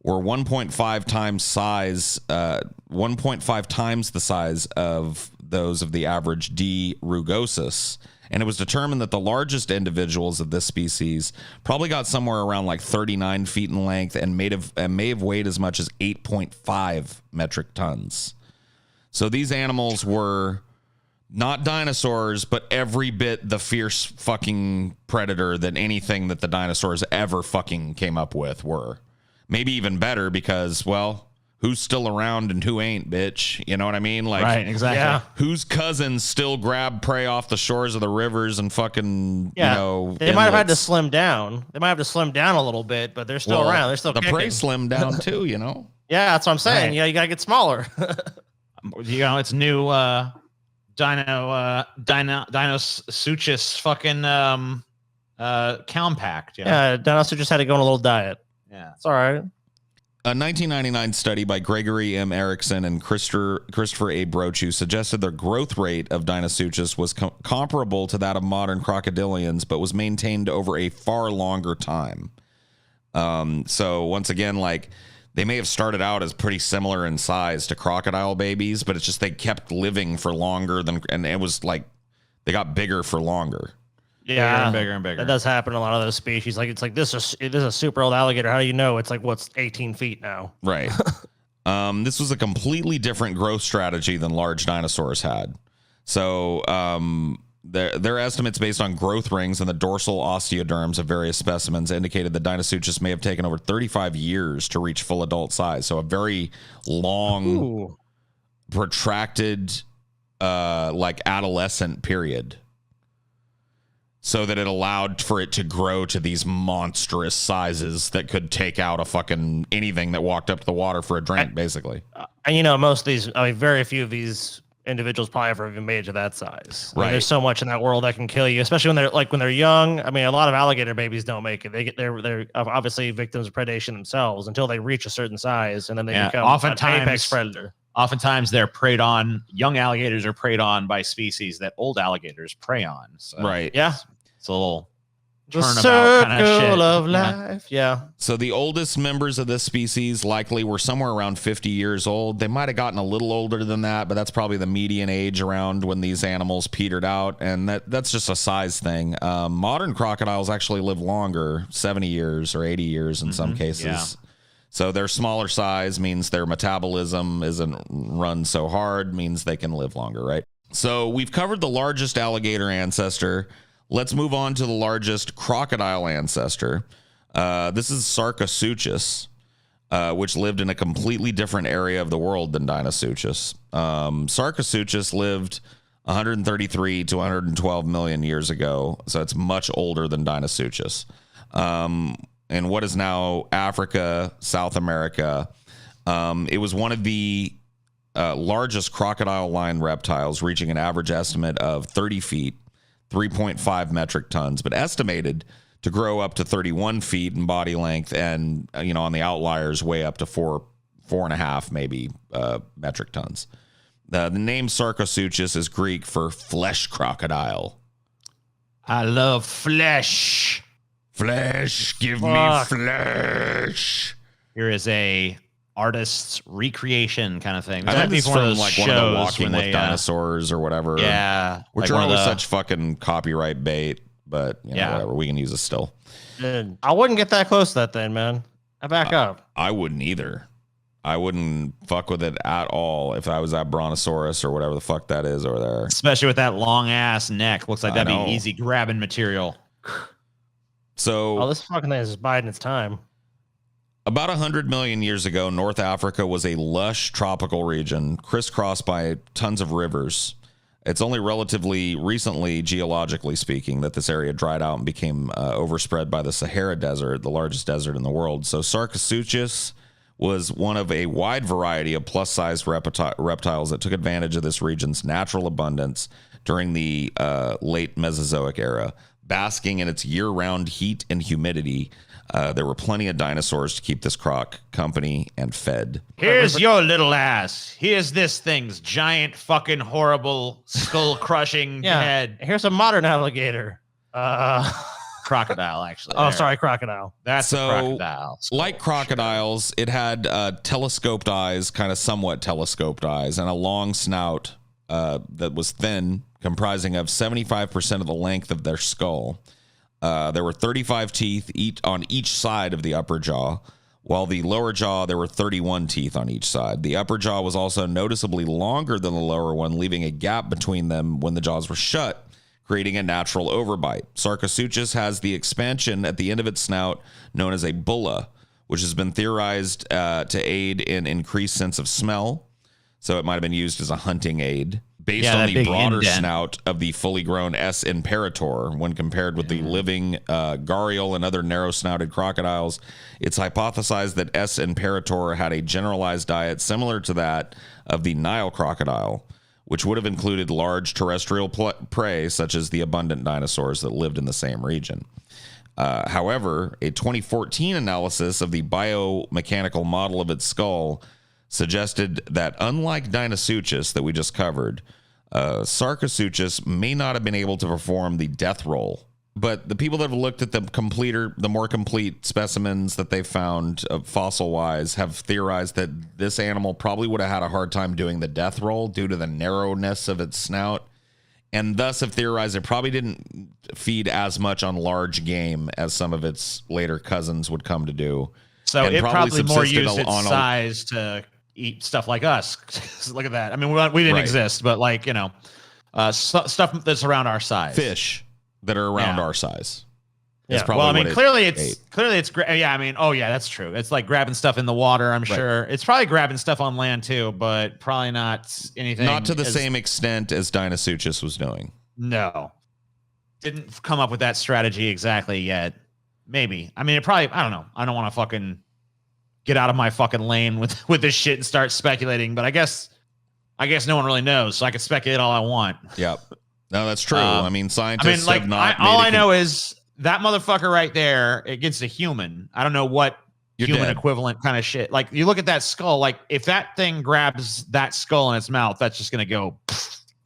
were 1.5 times the size of those of the average D. rugosus. And it was determined that the largest individuals of this species probably got somewhere around like 39 feet in length and may have weighed as much as 8.5 metric tons. So these animals were not dinosaurs, but every bit the fierce fucking predator that anything that the dinosaurs ever fucking came up with were. Maybe even better because, well, who's still around and who ain't, bitch? You know what I mean? Like, right, exactly. Yeah. Whose cousins still grab prey off the shores of the rivers and fucking, they might have had to slim down. They might have to slim down a little bit, but they're still around. They're still the kicking. prey slimmed down too, Yeah, that's what I'm saying. Right. You got to get smaller. It's new Dinosuchus fucking compact. Yeah, Dinosuchus had to go on a little diet. Yeah, it's all right. A 1999 study by Gregory M. Erickson and Christopher A. Brochu suggested the growth rate of Dinosuchus was comparable to that of modern crocodilians, but was maintained over a far longer time. So once again, like, they may have started out as pretty similar in size to crocodile babies, but it's just they kept living for longer and it was like they got bigger for longer. Yeah, bigger and bigger. That does happen in a lot of those species. Like, it's like this is a super old alligator. How do you know it's like what's 18 feet now? Right. This was a completely different growth strategy than large dinosaurs had. So their estimates based on growth rings and the dorsal osteoderms of various specimens indicated that Dinosuchus may have taken over 35 years to reach full adult size. So a very long, protracted, like adolescent period. So that it allowed for it to grow to these monstrous sizes that could take out a fucking anything that walked up to the water for a drink, basically. And most of these, very few of these individuals probably ever even made it to that size. Right. There's so much in that world that can kill you, especially when they're young. I mean, a lot of alligator babies don't make it. They're obviously victims of predation themselves until they reach a certain size, and then they become an apex predator. Oftentimes, they're preyed on. Young alligators are preyed on by species that old alligators prey on. So right. Yeah. It's a little the circle of life. Yeah. So the oldest members of this species likely were somewhere around 50 years old. They might have gotten a little older than that, but that's probably the median age around when these animals petered out. And that's just a size thing. Modern crocodiles actually live longer, 70 years or 80 years in some cases. Yeah. So their smaller size means their metabolism isn't run so hard, means they can live longer, right? So we've covered the largest alligator ancestor. Let's move on to the largest crocodile ancestor. This is Sarcosuchus, which lived in a completely different area of the world than Dinosuchus. Sarcosuchus lived 133 to 112 million years ago, so it's much older than Dinosuchus. In what is now Africa, South America, It was one of the largest crocodile-lined reptiles, reaching an average estimate of 30 feet, 3.5 metric tons, but estimated to grow up to 31 feet in body length, and on the outliers, way up to 4.5 maybe metric tons. The name Sarcosuchus is Greek for flesh crocodile. I love flesh. Flesh, give me flesh. Here is a artist's recreation kind of thing. I think this is from like one of the Walking with Dinosaurs or whatever. Yeah. Which are always such fucking copyright bait, but whatever. We can use it still. Dude, I wouldn't get that close to that thing, man. I back up. I wouldn't either. I wouldn't fuck with it at all if I was that Brontosaurus or whatever the fuck that is over there. Especially with that long ass neck. Looks like that'd be easy grabbing material. So this fucking thing is just biding its time. About 100 million years ago, North Africa was a lush tropical region crisscrossed by tons of rivers. It's only relatively recently, geologically speaking, that this area dried out and became overspread by the Sahara Desert, the largest desert in the world. So Sarcosuchus was one of a wide variety of plus-sized reptiles that took advantage of this region's natural abundance during the late Mesozoic era. Basking in its year-round heat and humidity, there were plenty of dinosaurs to keep this croc company and fed. Here's your little ass. Here's this thing's giant fucking horrible skull-crushing head. Here's a modern alligator. Crocodile, actually. Oh, sorry, crocodile. That's a crocodile. Like crocodiles, it had telescoped eyes, kind of somewhat telescoped eyes, and a long snout that was thin, comprising of 75% of the length of their skull. There were 35 teeth on each side of the upper jaw, while the lower jaw, there were 31 teeth on each side. The upper jaw was also noticeably longer than the lower one, leaving a gap between them when the jaws were shut, creating a natural overbite. Sarcosuchus has the expansion at the end of its snout known as a bulla, which has been theorized to aid in increased sense of smell. So it might have been used as a hunting aid. Based on the broader snout of the fully grown S. imperator, when compared with the living gharial and other narrow-snouted crocodiles, it's hypothesized that S. imperator had a generalized diet similar to that of the Nile crocodile, which would have included large terrestrial prey, such as the abundant dinosaurs that lived in the same region. However, a 2014 analysis of the biomechanical model of its skull suggested that, unlike Dinosuchus that we just covered, Sarcosuchus may not have been able to perform the death roll. But the people that have looked at the more complete specimens that they found fossil-wise have theorized that this animal probably would have had a hard time doing the death roll due to the narrowness of its snout, and thus have theorized it probably didn't feed as much on large game as some of its later cousins would come to do. So it probably more used its size to eat stuff like us. Look at that. I mean, we didn't exist, but like, stuff that's around our size. Fish that are around our size. Yeah. Well, I mean, clearly it's great. Yeah. I mean, that's true. It's like grabbing stuff in the water. I'm sure it's probably grabbing stuff on land too, but probably not anything. Not to the same extent as Dinosuchus was doing. No, didn't come up with that strategy exactly yet. Maybe. I mean, I don't know. I don't want to fucking get out of my fucking lane with this shit and start speculating, but I guess no one really knows, so I can speculate all I want. Yep. No, that's true. I mean, scientists have not. All I know is that motherfucker right there against a human. I don't know what human equivalent kind of shit. Like, you look at that skull, like if that thing grabs that skull in its mouth, that's just gonna go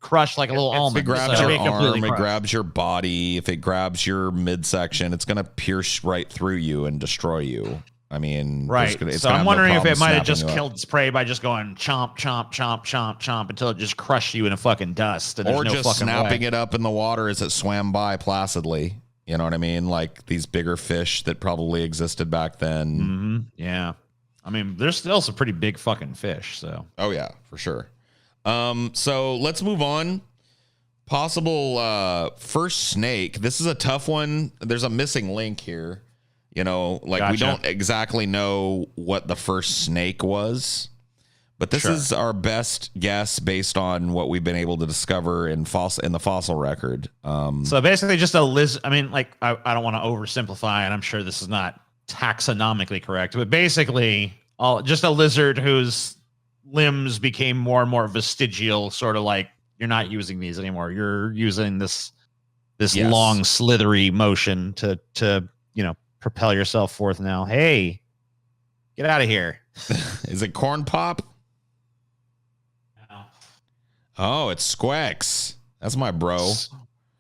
crush like a little almond. If it grabs your arm, it grabs your body. If it grabs your midsection, it's gonna pierce right through you and destroy you. I mean, right. So I'm wondering if it might have just killed its prey by just going chomp, chomp, chomp, chomp, chomp until it just crushed you in a fucking dust. And or just snapping it up in the water as it swam by placidly. You know what I mean? Like these bigger fish that probably existed back then. Mm-hmm. Yeah. I mean, there's still some pretty big fucking fish. So. Oh yeah, for sure. So let's move on. Possible first snake. This is a tough one. There's a missing link here. We don't exactly know what the first snake was, but this is our best guess based on what we've been able to discover in the fossil record. So basically just a lizard. I mean, like, I don't want to oversimplify, and I'm sure this is not taxonomically correct, but basically just a lizard whose limbs became more and more vestigial, sort of like you're not using these anymore. You're using this long slithery motion to propel yourself forth now. Hey, get out of here. Is it Corn Pop? No. Oh, it's Squex. That's my bro.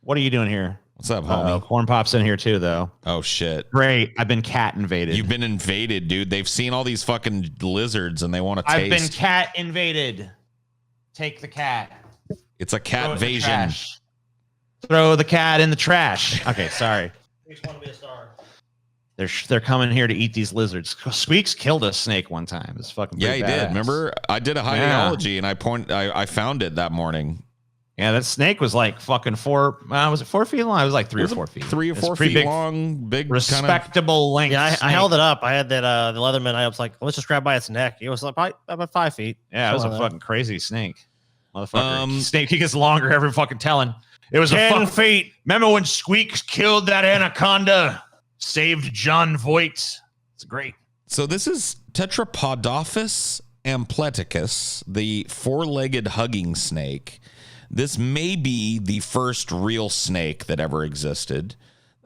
What are you doing here? What's up, homie? Corn Pop's in here too, though. Oh, shit. Great. I've been cat invaded. You've been invaded, dude. They've seen all these fucking lizards and they want to taste. I've been cat invaded. Take the cat. It's a cat invasion. Throw the cat in the trash. Okay, sorry. Squeaks want to be a star. They're coming here to eat these lizards. Squeaks killed a snake one time. It's fucking Yeah, he badass. did. Remember, I did a ideology and I found it that morning. Yeah, that snake was like fucking 4. Was it 4 feet long? It was like 3 or 4 feet. 3 or 4 feet big, long, big, respectable length. Yeah, I held it up. I had that the Leatherman. I was like, let's just grab by its neck. It was like about 5 feet. Yeah, it was a fucking crazy snake. Motherfucker. Snake, he gets longer every fucking telling. It was 10 feet. Remember when Squeaks killed that anaconda? Saved John Voight. It's great. So this is Tetrapodophis ampleticus, the 4-legged hugging snake. This may be the first real snake that ever existed.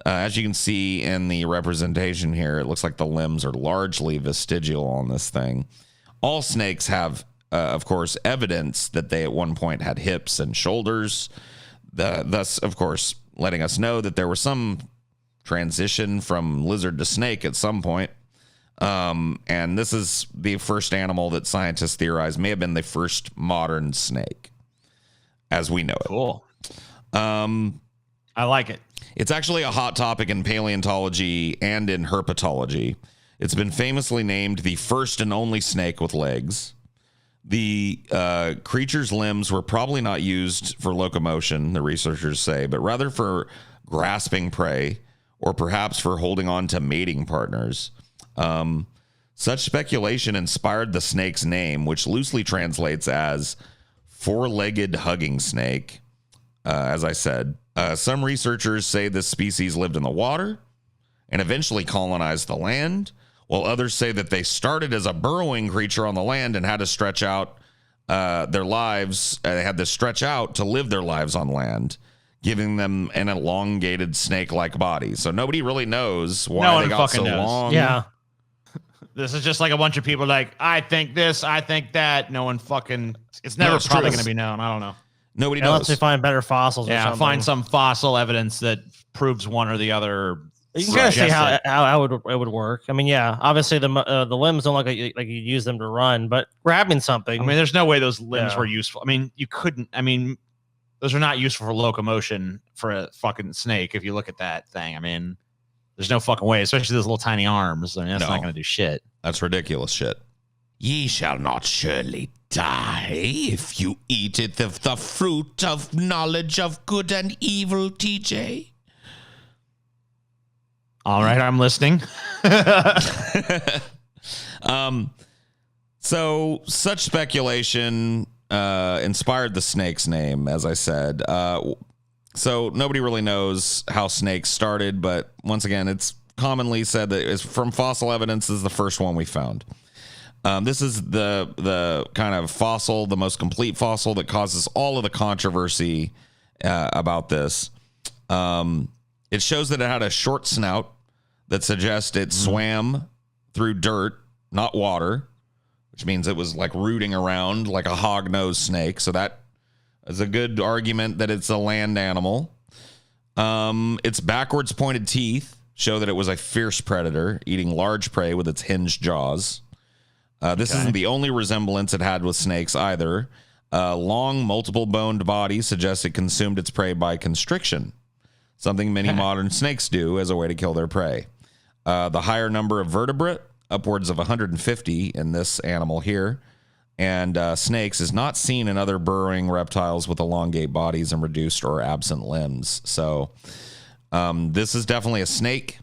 As you can see in the representation here, it looks like the limbs are largely vestigial on this thing. All snakes have, of course, evidence that they at one point had hips and shoulders, thus, of course, letting us know that there was some transition from lizard to snake at some point. And this is the first animal that scientists theorize may have been the first modern snake as we know it. Cool. I like it. It's actually a hot topic in paleontology and in herpetology. It's been famously named the first and only snake with legs. The creature's limbs were probably not used for locomotion, the researchers say, but rather for grasping prey or perhaps for holding on to mating partners. Such speculation inspired the snake's name, which loosely translates as 4-legged hugging snake. As I said, some researchers say this species lived in the water and eventually colonized the land, while others say that they started as a burrowing creature on the land and had to stretch out their lives. They had to stretch out to live their lives on land, giving them an elongated snake-like body. So nobody really knows why they got so long. Yeah. This is just like a bunch of people like, I think this, I think that. No one fucking, it's never it's probably true. going to be known. I don't know. Nobody Unless knows. they find better fossils or Yeah, something. find some fossil evidence that proves one or the other. You can kind of see how it would work. I mean, yeah, obviously the limbs don't look like you use them to run, but grabbing something. I mean, there's no way those limbs were useful. I mean, you couldn't. I mean, those are not useful for locomotion for a fucking snake. If you look at that thing, I mean, there's no fucking way. Especially those little tiny arms. I mean, that's not going to do shit. That's ridiculous shit. Ye shall not surely die if you eat it of the fruit of knowledge of good and evil, TJ. All right, I'm listening. So such speculation inspired the snake's name, as I said. So nobody really knows how snakes started, but once again, it's commonly said that it's from fossil evidence is the first one we found. This is the kind of fossil, the most complete fossil that causes all of the controversy about this. It shows that it had a short snout that suggests it swam through dirt, not water, which means it was like rooting around like a hog-nosed snake. So that is a good argument that it's a land animal. Its backwards pointed teeth show that it was a fierce predator, eating large prey with its hinged jaws. This isn't the only resemblance it had with snakes either. Long, multiple-boned body suggests it consumed its prey by constriction, something many modern snakes do as a way to kill their prey. The higher number of vertebrate, upwards of 150 in this animal here, and snakes is not seen in other burrowing reptiles with elongate bodies and reduced or absent limbs. So this is definitely a snake.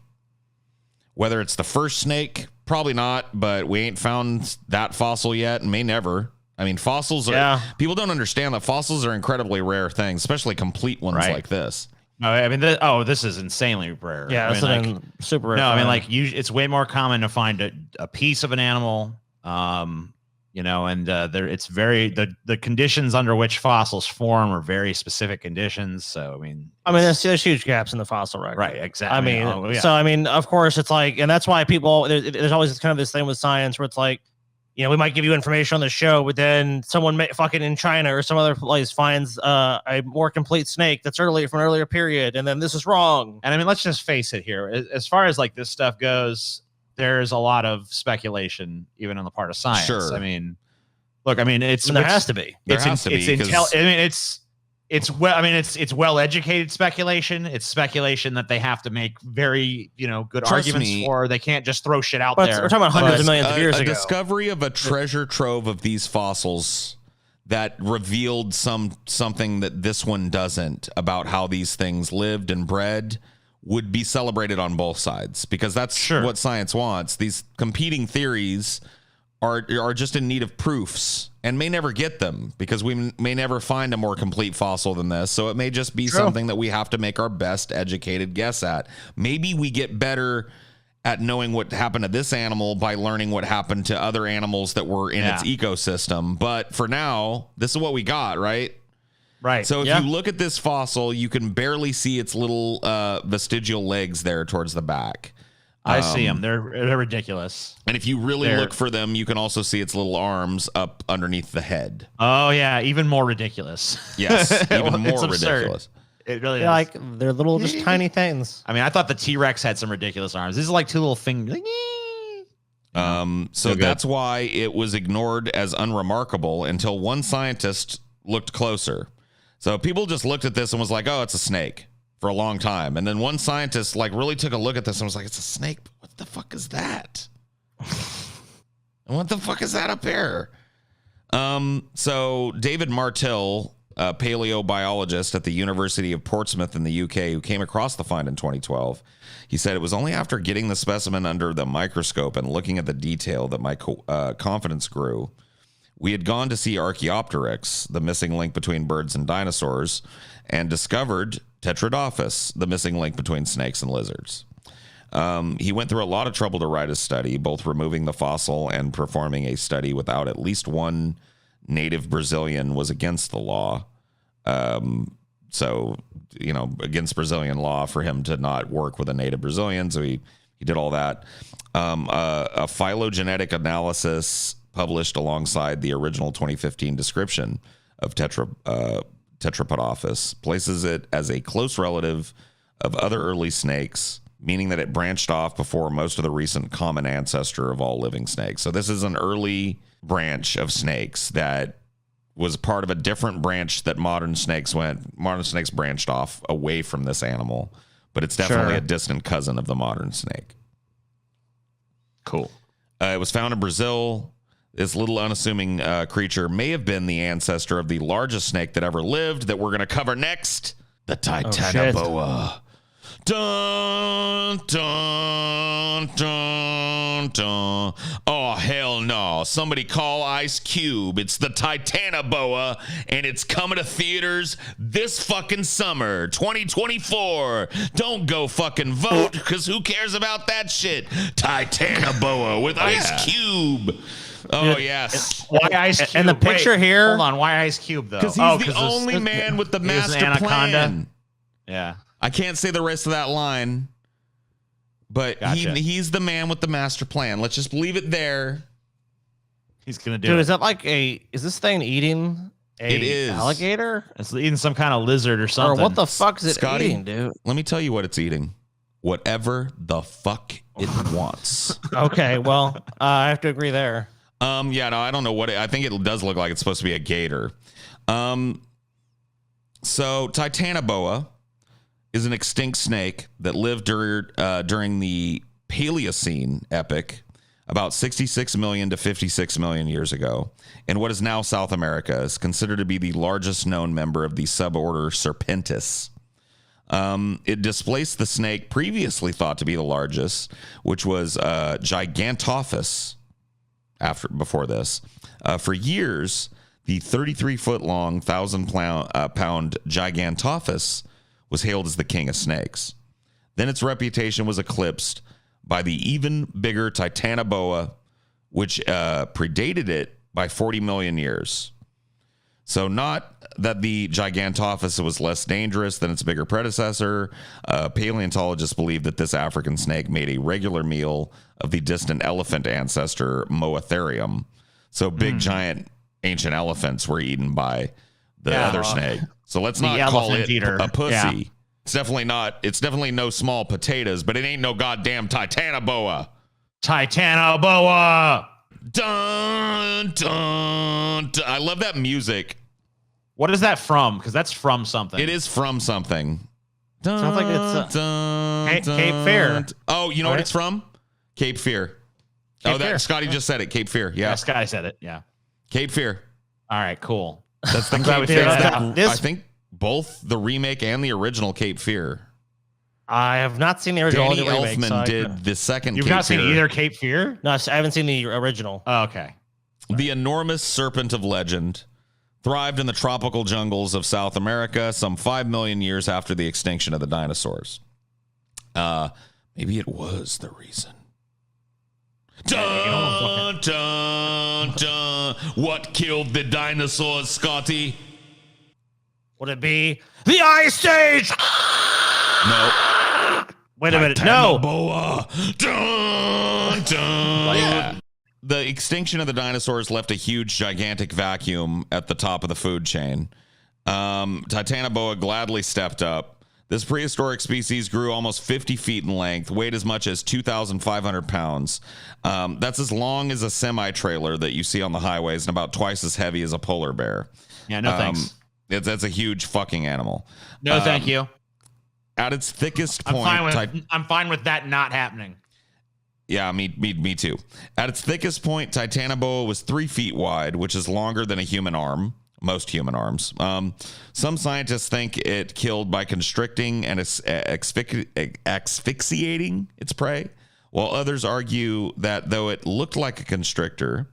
Whether it's the first snake, probably not, but we ain't found that fossil yet and may never. I mean, fossils are, people don't understand that fossils are incredibly rare things, especially complete ones like this. No, I mean, this is insanely rare. Yeah, I mean, super rare. No, I mean, like, it's way more common to find a piece of an animal And it's very the conditions under which fossils form are very specific conditions. So there's huge gaps in the fossil record, right? Exactly. So of course it's like, and that's why people there's always kind of this thing with science where it's like, we might give you information on the show, but then someone fucking in China or some other place finds a more complete snake that's from an earlier period, and then this is wrong. And let's just face it here. As far as like this stuff goes, there's a lot of speculation, even on the part of science. Sure. There has to be. It's well-educated speculation. It's speculation that they have to make very, good arguments for. They can't just throw shit out there. We're talking about hundreds of millions of years ago. A discovery of a treasure trove of these fossils that revealed something that this one doesn't about how these things lived and bred would be celebrated on both sides, because that's what science wants. These competing theories are just in need of proofs and may never get them, because we may never find a more complete fossil than this. So it may just be something that we have to make our best educated guess at. Maybe we get better at knowing what happened to this animal by learning what happened to other animals that were in its ecosystem. But for now, this is what we got, right? Right. So if you look at this fossil, you can barely see its little vestigial legs there towards the back. I see them. They're ridiculous. And if you really look for them, you can also see its little arms up underneath the head. Oh, yeah. Even more ridiculous. Yes. Even more ridiculous. It really is. Like, they're little, just tiny things. I thought the T-Rex had some ridiculous arms. These are like two little fingers. So that's why it was ignored as unremarkable until one scientist looked closer. So people just looked at this and was like, oh, it's a snake, for a long time. And then one scientist really took a look at this and was like, it's a snake. What the fuck is that? And what the fuck is that up here? So David Martell, a paleobiologist at the University of Portsmouth in the UK, who came across the find in 2012, he said, it was only after getting the specimen under the microscope and looking at the detail that my confidence grew. We had gone to see Archaeopteryx, the missing link between birds and dinosaurs, and discovered Tetradophis, the missing link between snakes and lizards. He went through a lot of trouble to write his study, both removing the fossil and performing a study without at least one native Brazilian was against the law. So, against Brazilian law for him to not work with a native Brazilian. So he did all that. A phylogenetic analysis published alongside the original 2015 description of Tetrapodophis places it as a close relative of other early snakes, meaning that it branched off before most of the recent common ancestor of all living snakes. So this is an early branch of snakes that was part of a different branch that modern snakes branched off away from this animal, but it's definitely a distant cousin of the modern snake. Cool. It was found in Brazil. This little unassuming creature may have been the ancestor of the largest snake that ever lived that we're going to cover next, the Titanoboa. Dun, dun, dun, dun. Oh, hell no. Somebody call Ice Cube. It's the Titanoboa, and it's coming to theaters this fucking summer, 2024. Don't go fucking vote, because who cares about that shit? Titanoboa with Ice Cube. Oh, yes. Why Ice Cube? And the picture here. Hold on. Why Ice Cube, though? Because he's the only man with the master plan. Yeah. I can't say the rest of that line, but he's the man with the master plan. Let's just leave it there. He's going to do it. Dude, is that is this thing eating a alligator? It's eating some kind of lizard or something. Or what the fuck is it Scotty, eating, dude? Let me tell you what it's eating. Whatever the fuck it wants. Okay, well, I have to agree there. Yeah, no, I don't know I think it does look like it's supposed to be a gator. So Titanoboa is an extinct snake that lived during the Paleocene epoch, about 66 million to 56 million years ago, in what is now South America. Is considered to be the largest known member of the suborder Serpentis. It displaced the snake previously thought to be the largest, which was Gigantophis. Before this, for years, the 33-foot-long, 1,000-pound Gigantophis was hailed as the king of snakes. Then its reputation was eclipsed by the even bigger Titanoboa, which predated it by 40 million years. So not that the Gigantophis was less dangerous than its bigger predecessor. Paleontologists believe that this African snake made a regular meal of the distant elephant ancestor Moatherium. So big, giant, ancient elephants were eaten by the other snake. So let's not call it a pussy. Yeah. It's definitely no small potatoes, but it ain't no goddamn Titanoboa. Titanoboa. Dun, dun, dun. I love that music. What is that from? Because that's from something. It is from something. Dun, sounds like it's Cape Fear. Oh, you know what it's from? Cape Fear. Cape Fear. Scotty just said it. Cape Fear. Yeah. Scotty said it. Yeah. Cape Fear. All right, cool. That's the Cape Fear. I think both the remake and the original Cape Fear. I have not seen the original. Danny Elfman did the second. You've not seen either Cape Fear? No, I haven't seen the original. Oh, okay. The enormous serpent of legend thrived in the tropical jungles of South America some 5 million years after the extinction of the dinosaurs. Maybe it was the reason. Dun, dun, dun. What killed the dinosaurs, Scotty? Would it be the Ice Age? No. Wait a minute. No. Dun, dun. Yeah. The extinction of the dinosaurs left a huge, gigantic vacuum at the top of the food chain. Titanoboa gladly stepped up. This prehistoric species grew almost 50 feet in length, weighed as much as 2,500 pounds. That's as long as a semi-trailer that you see on the highways and about twice as heavy as a polar bear. Yeah, no thanks. That's a huge fucking animal. No, thank you. At its thickest point... I'm fine with that not happening. Yeah, me too. At its thickest point, Titanoboa was 3 feet wide, which is longer than a human arm. Most human arms. Some scientists think it killed by constricting and asphyxiating its prey, while others argue that though it looked like a constrictor,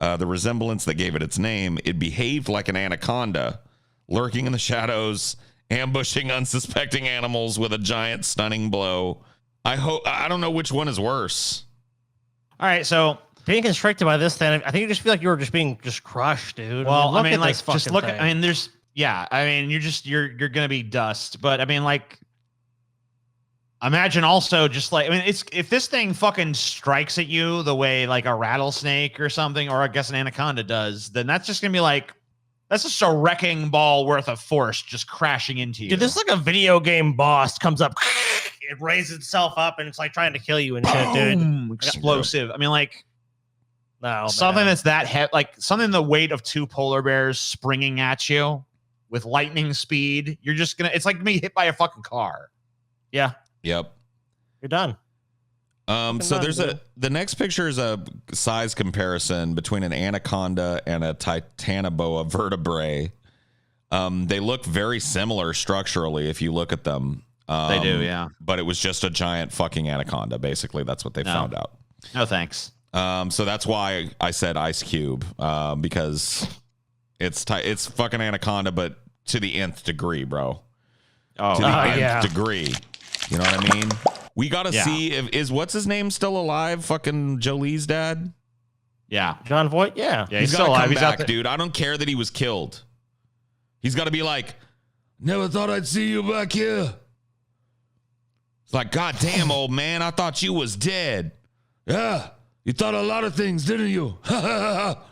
the resemblance that gave it its name, it behaved like an anaconda, lurking in the shadows, ambushing unsuspecting animals with a giant, stunning blow. I don't know which one is worse. All right, so being constricted by this thing, I think you just feel like you were just being crushed, dude. Well, I mean like, just look at, I mean, there's, yeah, I mean, you're going to be dust, but I mean, like, imagine also just like, I mean, if this thing fucking strikes at you the way like a rattlesnake or something, or I guess an anaconda does, then that's just going to be like, that's just a wrecking ball worth of force just crashing into you. Dude, this is like a video game boss comes up, it raises itself up, and it's like trying to kill you and shit, dude. Explosive. I mean, like, no, something that's that heavy, like something the weight of 2 polar bears springing at you with lightning speed. You're just gonna. It's like being hit by a fucking car. Yeah. Yep. You're done. So there's the next picture is a size comparison between an anaconda and a Titanoboa vertebrae. They look very similar structurally if you look at them. They do, yeah. But it was just a giant fucking anaconda. Basically, that's what they found out. No thanks. So that's why I said Ice Cube, because it's fucking anaconda, but to the nth degree, bro. Oh, to the nth degree. You know what I mean? We got to see is what's his name still alive? Fucking Jolie's dad? Yeah. John Voight? Yeah. He's still alive. He's back, dude. I don't care that he was killed. He's got to be like, never thought I'd see you back here. It's like, God damn, old man, I thought you was dead. Yeah. You thought a lot of things, didn't you?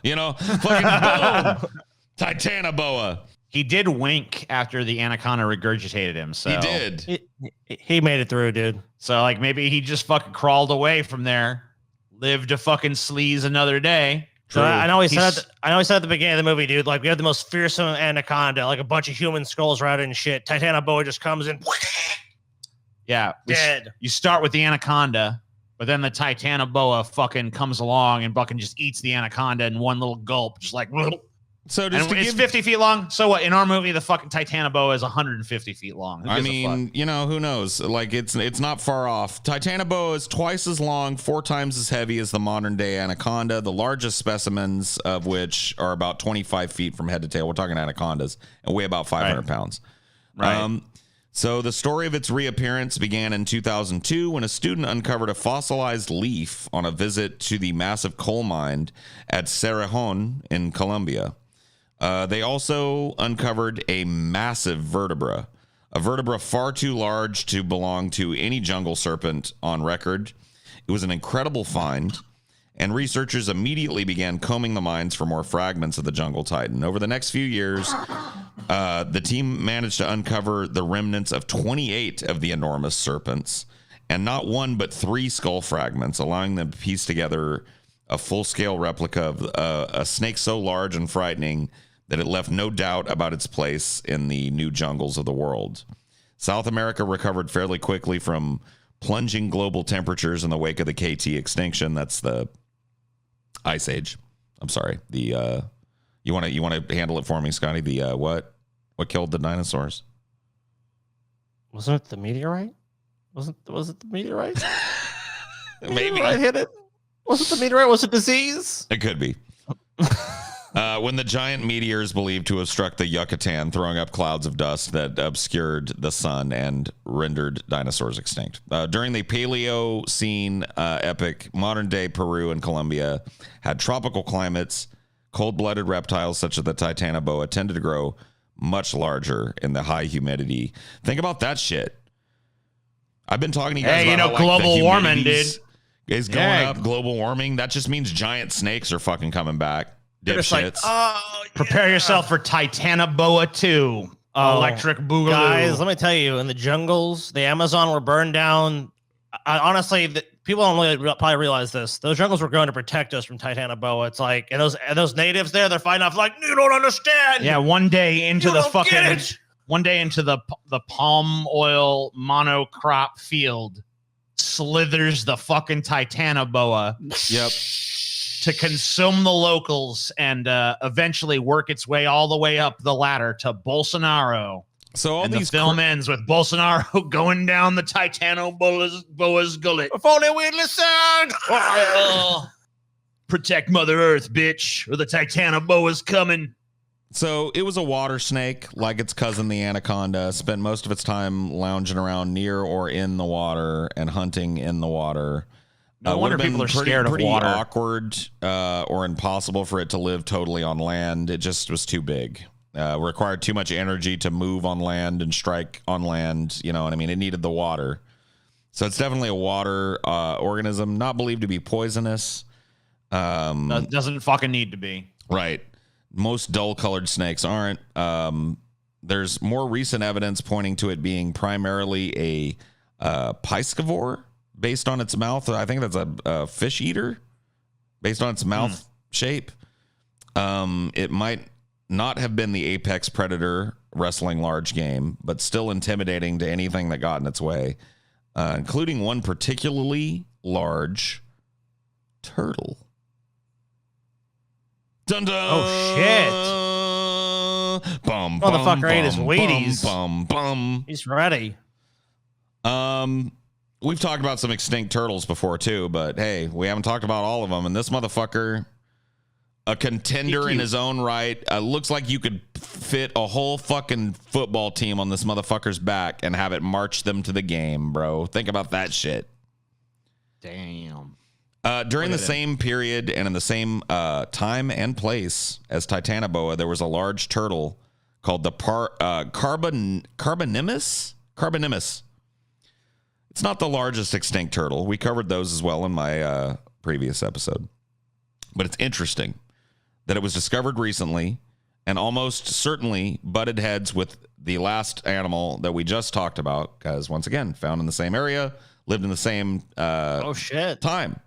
You know, fucking boom. Titanoboa. He did wink after the anaconda regurgitated him. So he did. He made it through, dude. So like maybe he just fucking crawled away from there, lived to fucking sleaze another day. So I know he said at the beginning of the movie, dude, like we have the most fearsome anaconda, like a bunch of human skulls around it and shit. Titanoboa just comes in. Yeah. Dead. You start with the anaconda, but then the Titanoboa fucking comes along and fucking just eats the anaconda in one little gulp, just like. So just and it's 50 feet long. So what? In our movie, the fucking Titanoboa is 150 feet long. I mean, you know, who knows? Like it's not far off. Titanoboa is twice as long, 4 times as heavy as the modern day anaconda. The largest specimens of which are about 25 feet from head to tail. We're talking anacondas and weigh about 500 pounds. Right. So the story of its reappearance began in 2002 when a student uncovered a fossilized leaf on a visit to the massive coal mine at Cerrejón in Colombia. They also uncovered a massive vertebra, a vertebra far too large to belong to any jungle serpent on record. It was an incredible find, and researchers immediately began combing the mines for more fragments of the jungle titan. Over the next few years, the team managed to uncover the remnants of 28 of the enormous serpents, and not one but 3 skull fragments, allowing them to piece together a full-scale replica of a snake so large and frightening that it left no doubt about its place in the new jungles of the world. South America recovered fairly quickly from plunging global temperatures in the wake of the KT extinction. That's the Ice Age. I'm sorry. The you want to handle it for me, Scotty? The what killed the dinosaurs? Wasn't it the meteorite? Was it the meteorite? Maybe I hit it. Was it the meteorite? Was it disease? It could be. When the giant meteor is believed to have struck the Yucatan, throwing up clouds of dust that obscured the sun and rendered dinosaurs extinct. During the Paleocene epoch, modern-day Peru and Colombia had tropical climates. Cold-blooded reptiles such as the Titanoboa tended to grow much larger in the high humidity. Think about that shit. I've been talking to you guys about how, global warming, dude. Is going up. Global warming. That just means giant snakes are fucking coming back. Dipshits. Prepare yourself for Titanoboa 2. Electric Boogaloo. Guys, let me tell you, in the jungles, the Amazon were burned down. Honestly, people don't really probably realize this. Those jungles were going to protect us from Titanoboa. It's like, and those natives there, they're fighting off like, you don't understand. Yeah, one day into the palm oil monocrop field slithers the fucking Titanoboa. Yep. To consume the locals and eventually work its way all the way up the ladder to Bolsonaro. So all and these the film ends with Bolsonaro going down the Titanoboa's gullet. If only we'd listened. Protect Mother Earth, bitch, or the Titanoboa's coming. So it was a water snake, like its cousin, the anaconda. Spent most of its time lounging around near or in the water and hunting in the water. No wonder people are scared of water. Awkward or impossible for it to live totally on land. It just was too big. Required too much energy to move on land and strike on land. You know what I mean? It needed the water. So it's definitely a water organism, not believed to be poisonous. Doesn't fucking need to be. Right. Most dull-colored snakes aren't. There's more recent evidence pointing to it being primarily a piscivore. Based on its mouth, I think that's a fish eater. Based on its mouth shape, it might not have been the apex predator wrestling large game, but still intimidating to anything that got in its way, including one particularly large turtle. Dun dun! Oh shit! Motherfucker ate his Wheaties. He's ready. We've talked about some extinct turtles before too, but hey, we haven't talked about all of them. And this motherfucker, a contender in his own right, looks like you could fit a whole fucking football team on this motherfucker's back and have it march them to the game, bro. Think about that shit. Damn. During the same period and in the same time and place as Titanoboa, there was a large turtle called the Carbonimus. It's not the largest extinct turtle. We covered those as well in my previous episode. But it's interesting that it was discovered recently and almost certainly butted heads with the last animal that we just talked about, because once again, found in the same area, lived in the same time.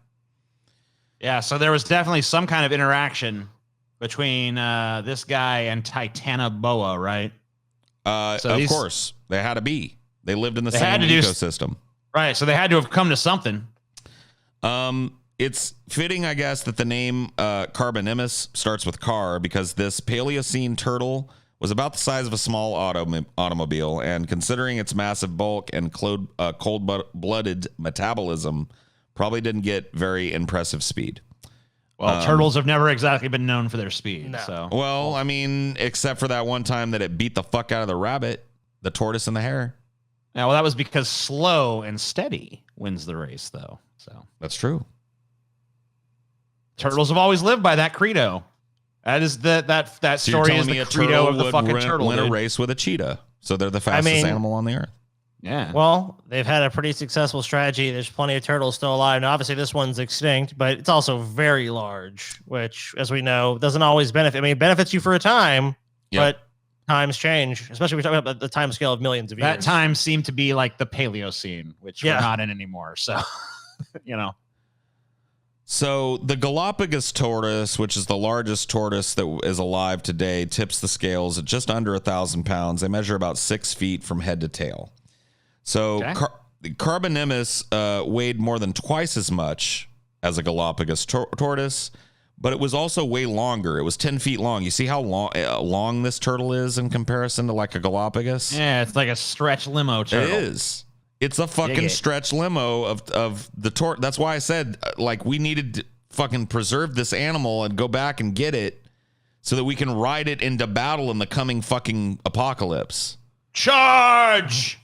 Yeah, so there was definitely some kind of interaction between this guy and Titanoboa, right? Of course, they had to be. They lived in the same ecosystem. Right, so they had to have come to something. It's fitting, I guess, that the name Carbonimus starts with car because this Paleocene turtle was about the size of a small automobile, and considering its massive bulk and cold-blooded metabolism, probably didn't get very impressive speed. Well, turtles have never exactly been known for their speed. No. So, well, I mean, except for that one time that it beat the fuck out of the rabbit, the tortoise, and the hare. Yeah, well, that was because slow and steady wins the race, though. So That's true. Turtles have always lived by that credo. That is that So story is the credo of the fucking turtle. Win a race with a cheetah, so they're the fastest animal on the earth. Yeah. Well, they've had a pretty successful strategy. There's plenty of turtles still alive. And obviously, this one's extinct, but it's also very large, which, as we know, doesn't always benefit. I mean, it benefits you for a time, but times change, especially we're talking about the time scale of millions of years. That time seemed to be like the Paleocene, which we're not in anymore. So, So the Galapagos tortoise, which is the largest tortoise that is alive today, tips the scales at just under 1,000 pounds. They measure about 6 feet from head to tail. So Carbonemus weighed more than twice as much as a Galapagos tortoise, but it was also way longer. It was 10 feet long. You see how long this turtle is in comparison to like a Galapagos? Yeah, it's like a stretch limo turtle. It is. It's a fucking stretch limo of the tortoise. That's why I said, like, we needed to fucking preserve this animal and go back and get it so that we can ride it into battle in the coming fucking apocalypse. Charge!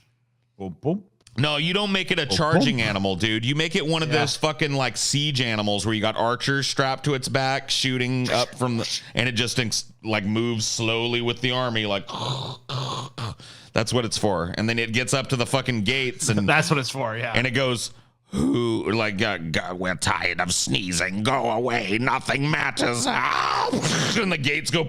Boom, boom. No, you don't make it a charging animal, dude. You make it one of those fucking like siege animals where you got archers strapped to its back shooting up from the, and it just like moves slowly with the army, like that's what it's for. And then it gets up to the fucking gates and that's what it's for, yeah. And it goes, "Ooh, like God, we're tired of sneezing. Go away. Nothing matters." And the gates go.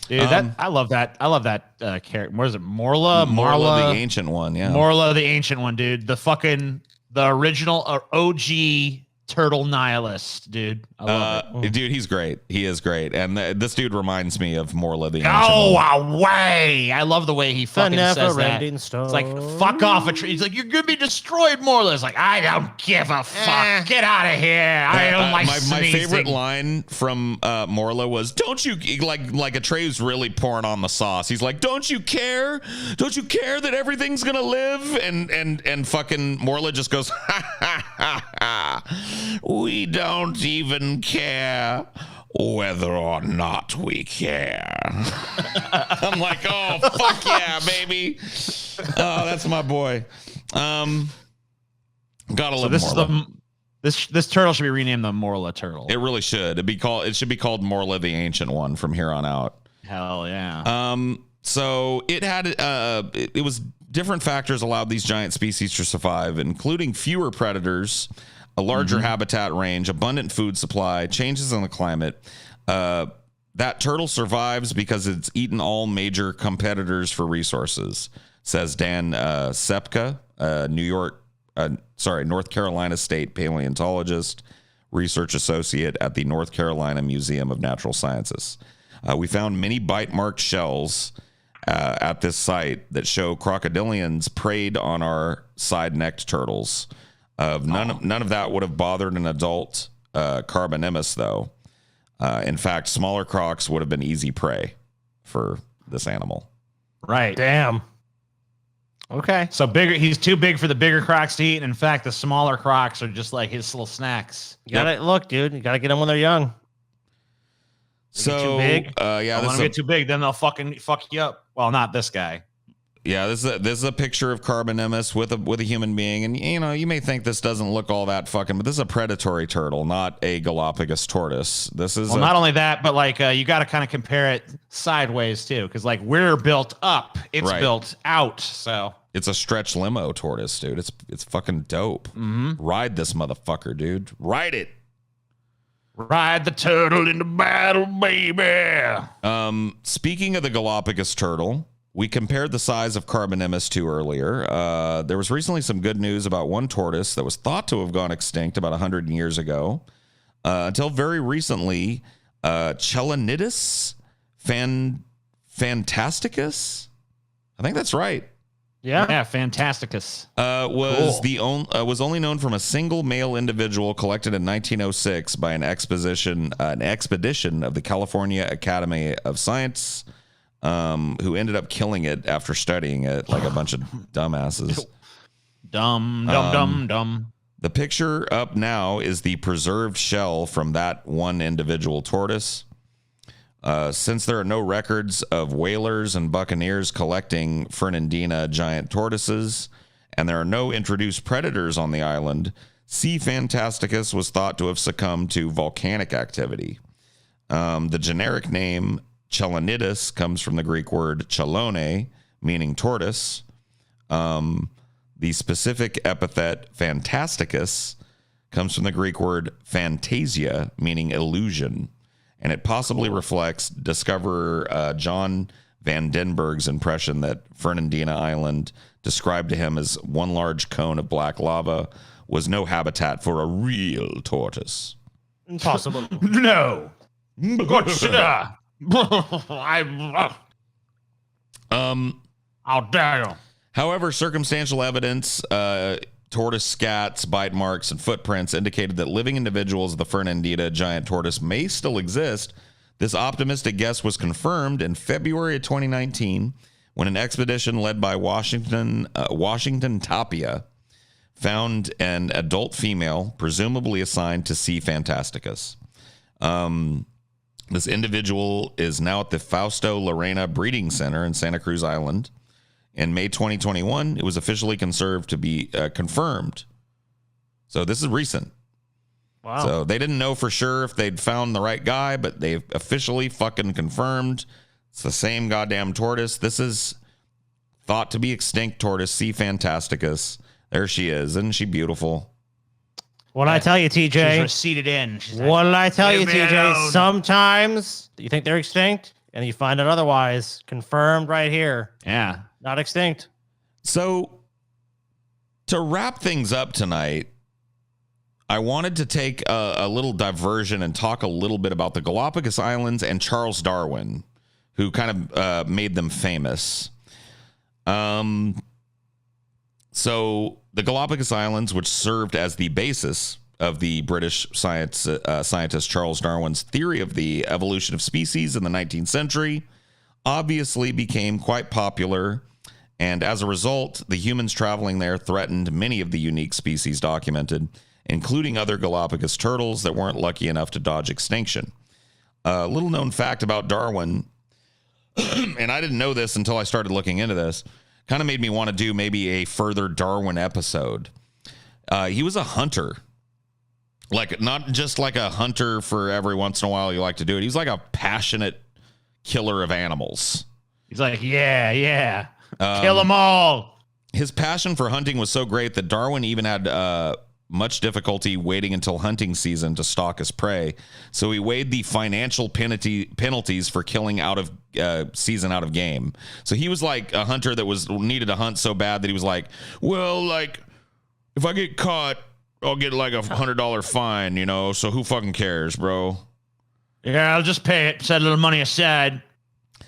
Dude, I love that. I love that character. What is it? Marla, the ancient one. Yeah, Marla, the ancient one, dude. The original OG turtle nihilist, dude. I love it. Dude, he's great. He is great. And this dude reminds me of Morla the ancient one. Go away! I love the way he fucking says that. It's like, fuck off a tree. He's like, you're gonna be destroyed, Morla. It's like, I don't give a fuck. Get out of here. I don't like sneezing. My favorite line from Morla was, "Don't you like Atreus really pouring on the sauce?" He's like, "Don't you care? Don't you care that everything's gonna live?" And fucking Morla just goes, "Ha ha ha ha. We don't even care whether or not we care." I'm like, oh, fuck yeah, baby. Oh, that's my boy. Gotta love Morla. This turtle should be renamed the Morla turtle. It really should. It should be called Morla the ancient one from here on out. Hell yeah. So it had it was different factors allowed these giant species to survive, including fewer predators, a larger habitat range, abundant food supply, changes in the climate. That turtle survives because it's eaten all major competitors for resources, says Dan Sepka, North Carolina State paleontologist, research associate at the North Carolina Museum of Natural Sciences. We found many bite-marked shells at this site that show crocodilians preyed on our side-necked turtles. None of that would have bothered an adult Carbonemus, though. In fact, smaller crocs would have been easy prey for this animal. Right. Damn. Okay. So he's too big for the bigger crocs to eat. And in fact, the smaller crocs are just like his little snacks. You gotta look, dude. You gotta get them when they're young. So too big. Yeah, this get too big, then they'll fucking fuck you up. Well, not this guy. Yeah, this is a picture of Carbonemus with a human being, and you may think this doesn't look all that fucking, but this is a predatory turtle, not a Galapagos tortoise. This is not only that, but like you got to kind of compare it sideways too, because like we're built up, it's built out. So it's a stretch limo tortoise, dude. It's fucking dope. Ride this motherfucker, dude. Ride it. Ride the turtle into battle, baby. Speaking of the Galapagos turtle, we compared the size of Carbonemus to earlier. There was recently some good news about one tortoise that was thought to have gone extinct about 100 years ago. Until very recently, Chelanidus fantasticus? I think that's right. Yeah, Fantasticus. Was only known from a single male individual collected in 1906 by an expedition of the California Academy of Science, who ended up killing it after studying it like a bunch of dumbasses. Dumb. The picture up now is the preserved shell from that one individual tortoise. Since there are no records of whalers and buccaneers collecting Fernandina giant tortoises, and there are no introduced predators on the island, C. fantasticus was thought to have succumbed to volcanic activity. The generic name Chelonidus comes from the Greek word chelone, meaning tortoise. The specific epithet fantasticus comes from the Greek word phantasia, meaning illusion, and it possibly reflects discoverer John Van Denberg's impression that Fernandina Island, described to him as one large cone of black lava, was no habitat for a real tortoise. Impossible. No. Gotcha. How dare you? However, circumstantial evidence, tortoise scats, bite marks, and footprints indicated that living individuals of the Fernandina giant tortoise may still exist. This optimistic guess was confirmed in February of 2019 when an expedition led by Washington Tapia found an adult female, presumably assigned to C. fantasticus. This individual is now at the Fausto Lorena Breeding Center in Santa Cruz Island. In May 2021, it was officially conserved to be confirmed. So this is recent. Wow. So they didn't know for sure if they'd found the right guy, but they've officially fucking confirmed it's the same goddamn tortoise. This is thought to be extinct tortoise, C. fantasticus. There she is. Isn't she beautiful? What I tell you, TJ. She's receded in. She's What did I tell you, "Leave me TJ? alone." Sometimes you think they're extinct, and you find out otherwise. Confirmed right here. Yeah. Not extinct. So to wrap things up tonight, I wanted to take a little diversion and talk a little bit about the Galapagos Islands and Charles Darwin, who kind of made them famous. So the Galapagos Islands, which served as the basis of the British scientist Charles Darwin's theory of the evolution of species in the 19th century, obviously became quite popular. And as a result, the humans traveling there threatened many of the unique species documented, including other Galapagos turtles that weren't lucky enough to dodge extinction. A little known fact about Darwin, and I didn't know this until I started looking into this, kind of made me want to do maybe a further Darwin episode. He was a hunter. Like, not just like a hunter for every once in a while you like to do it. He was like a passionate killer of animals. He's like, yeah. Kill them all. His passion for hunting was so great that Darwin even had much difficulty waiting until hunting season to stalk his prey. So he weighed the financial penalties for killing out of season out of game. So he was like a hunter that needed to hunt so bad that he was like, well, like if I get caught, I'll get like $100 fine, you know? So who fucking cares, bro? Yeah, I'll just pay it. Set a little money aside.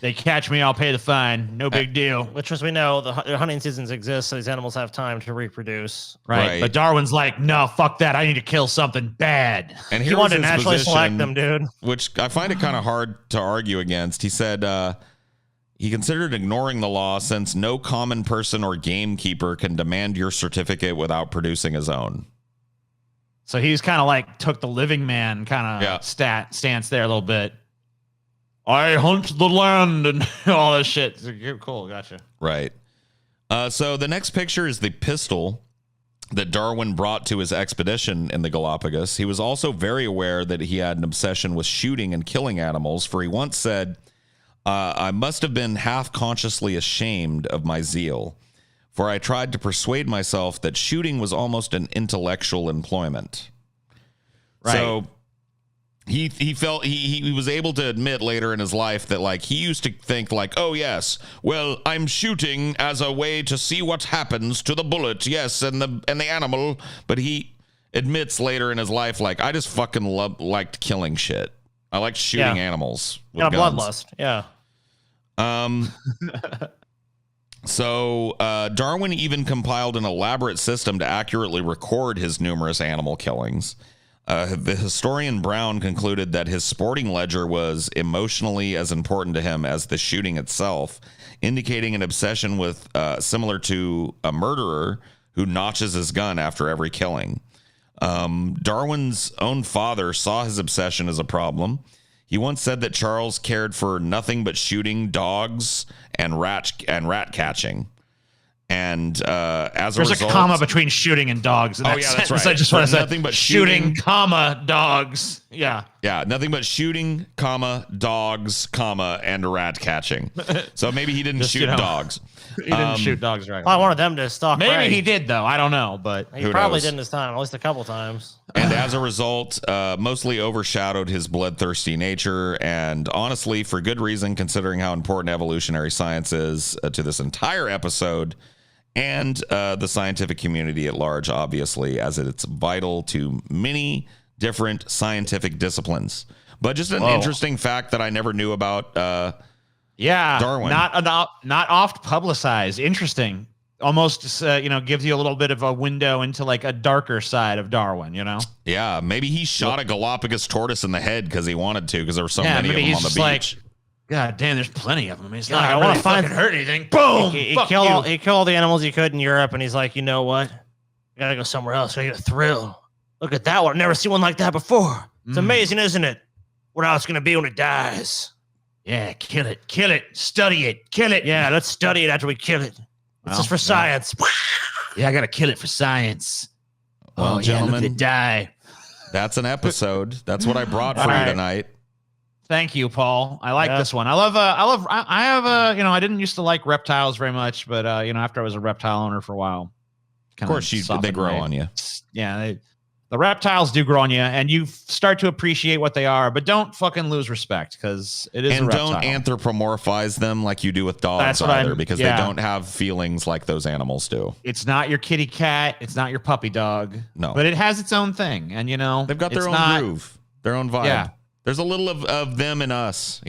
They catch me, I'll pay the fine. No big deal. Which, as we know, the hunting seasons exist, so these animals have time to reproduce. Right. But Darwin's like, no, fuck that. I need to kill something bad. And he wanted to naturally select them, dude. Which I find it kind of hard to argue against. He said he considered ignoring the law since no common person or gamekeeper can demand your certificate without producing his own. So he's kind of like took the living man kind of stance there a little bit. I hunt the land and all this shit. Cool, gotcha. Right. So the next picture is the pistol that Darwin brought to his expedition in the Galapagos. He was also very aware that he had an obsession with shooting and killing animals, for he once said, I must have been half consciously ashamed of my zeal, for I tried to persuade myself that shooting was almost an intellectual employment. Right. So he felt he was able to admit later in his life that like he used to think like, oh yes, well, I'm shooting as a way to see what happens to the bullet, yes, and the animal. But he admits later in his life like, I just fucking liked killing shit. I liked shooting animals with guns. Bloodlust. Yeah. So Darwin even compiled an elaborate system to accurately record his numerous animal killings. The historian Brown concluded that his sporting ledger was emotionally as important to him as the shooting itself, indicating an obsession with similar to a murderer who notches his gun after every killing. Darwin's own father saw his obsession as a problem. He once said that Charles cared for nothing but shooting dogs and rat catching. And as a result, there's a comma between shooting and dogs. In that that's right. I just want to say nothing but shooting, comma, dogs. Yeah. Yeah, nothing but shooting, comma, dogs, comma, and rat catching. So maybe he didn't shoot dogs. He didn't shoot dogs right. I wanted them to stalk. Maybe he did though. I don't know, but he probably didn't this time, at least a couple times. And as a result, mostly overshadowed his bloodthirsty nature, and honestly, for good reason, considering how important evolutionary science is to this entire episode, and the scientific community at large, obviously, as it's vital to many different scientific disciplines. But just an interesting fact that I never knew about. Darwin. Not oft publicized. Interesting. Almost, gives you a little bit of a window into like a darker side of Darwin. Yeah, maybe he shot a Galapagos tortoise in the head because he wanted to, because there were so many of them on the beach. Like, God damn, there's plenty of them. He's like, I want to find hurt anything. Boom! He killed all the animals he could in Europe, and he's like, you know what? I gotta go somewhere else. I get a thrill. Look at that one. I've never seen one like that before. It's amazing, isn't it? What else gonna be when it dies? Yeah, kill it, study it, kill it. Yeah, let's study it after we kill it. It's just for science. Yeah, I gotta kill it for science. Well, gentlemen, look at it die. That's an episode. That's what I brought for you tonight. Thank you, Paul. I like this one. I didn't used to like reptiles very much, but after I was a reptile owner for a while, of course they grow on you. Yeah, the reptiles do grow on you, and you start to appreciate what they are, but don't fucking lose respect, because it is a reptile. And don't anthropomorphize them like you do with dogs because they don't have feelings like those animals do. It's not your kitty cat. It's not your puppy dog. No. But it has its own thing, and they've got their own groove, their own vibe. Yeah. There's a little of them and us,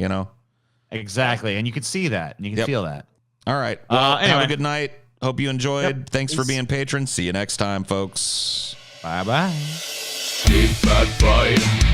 Exactly, and you can see that, and you can feel that. All right. Well, anyway. Have a good night. Hope you enjoyed. Thanks for being patrons. See you next time, folks. Bye-bye. Deep Fat Fight.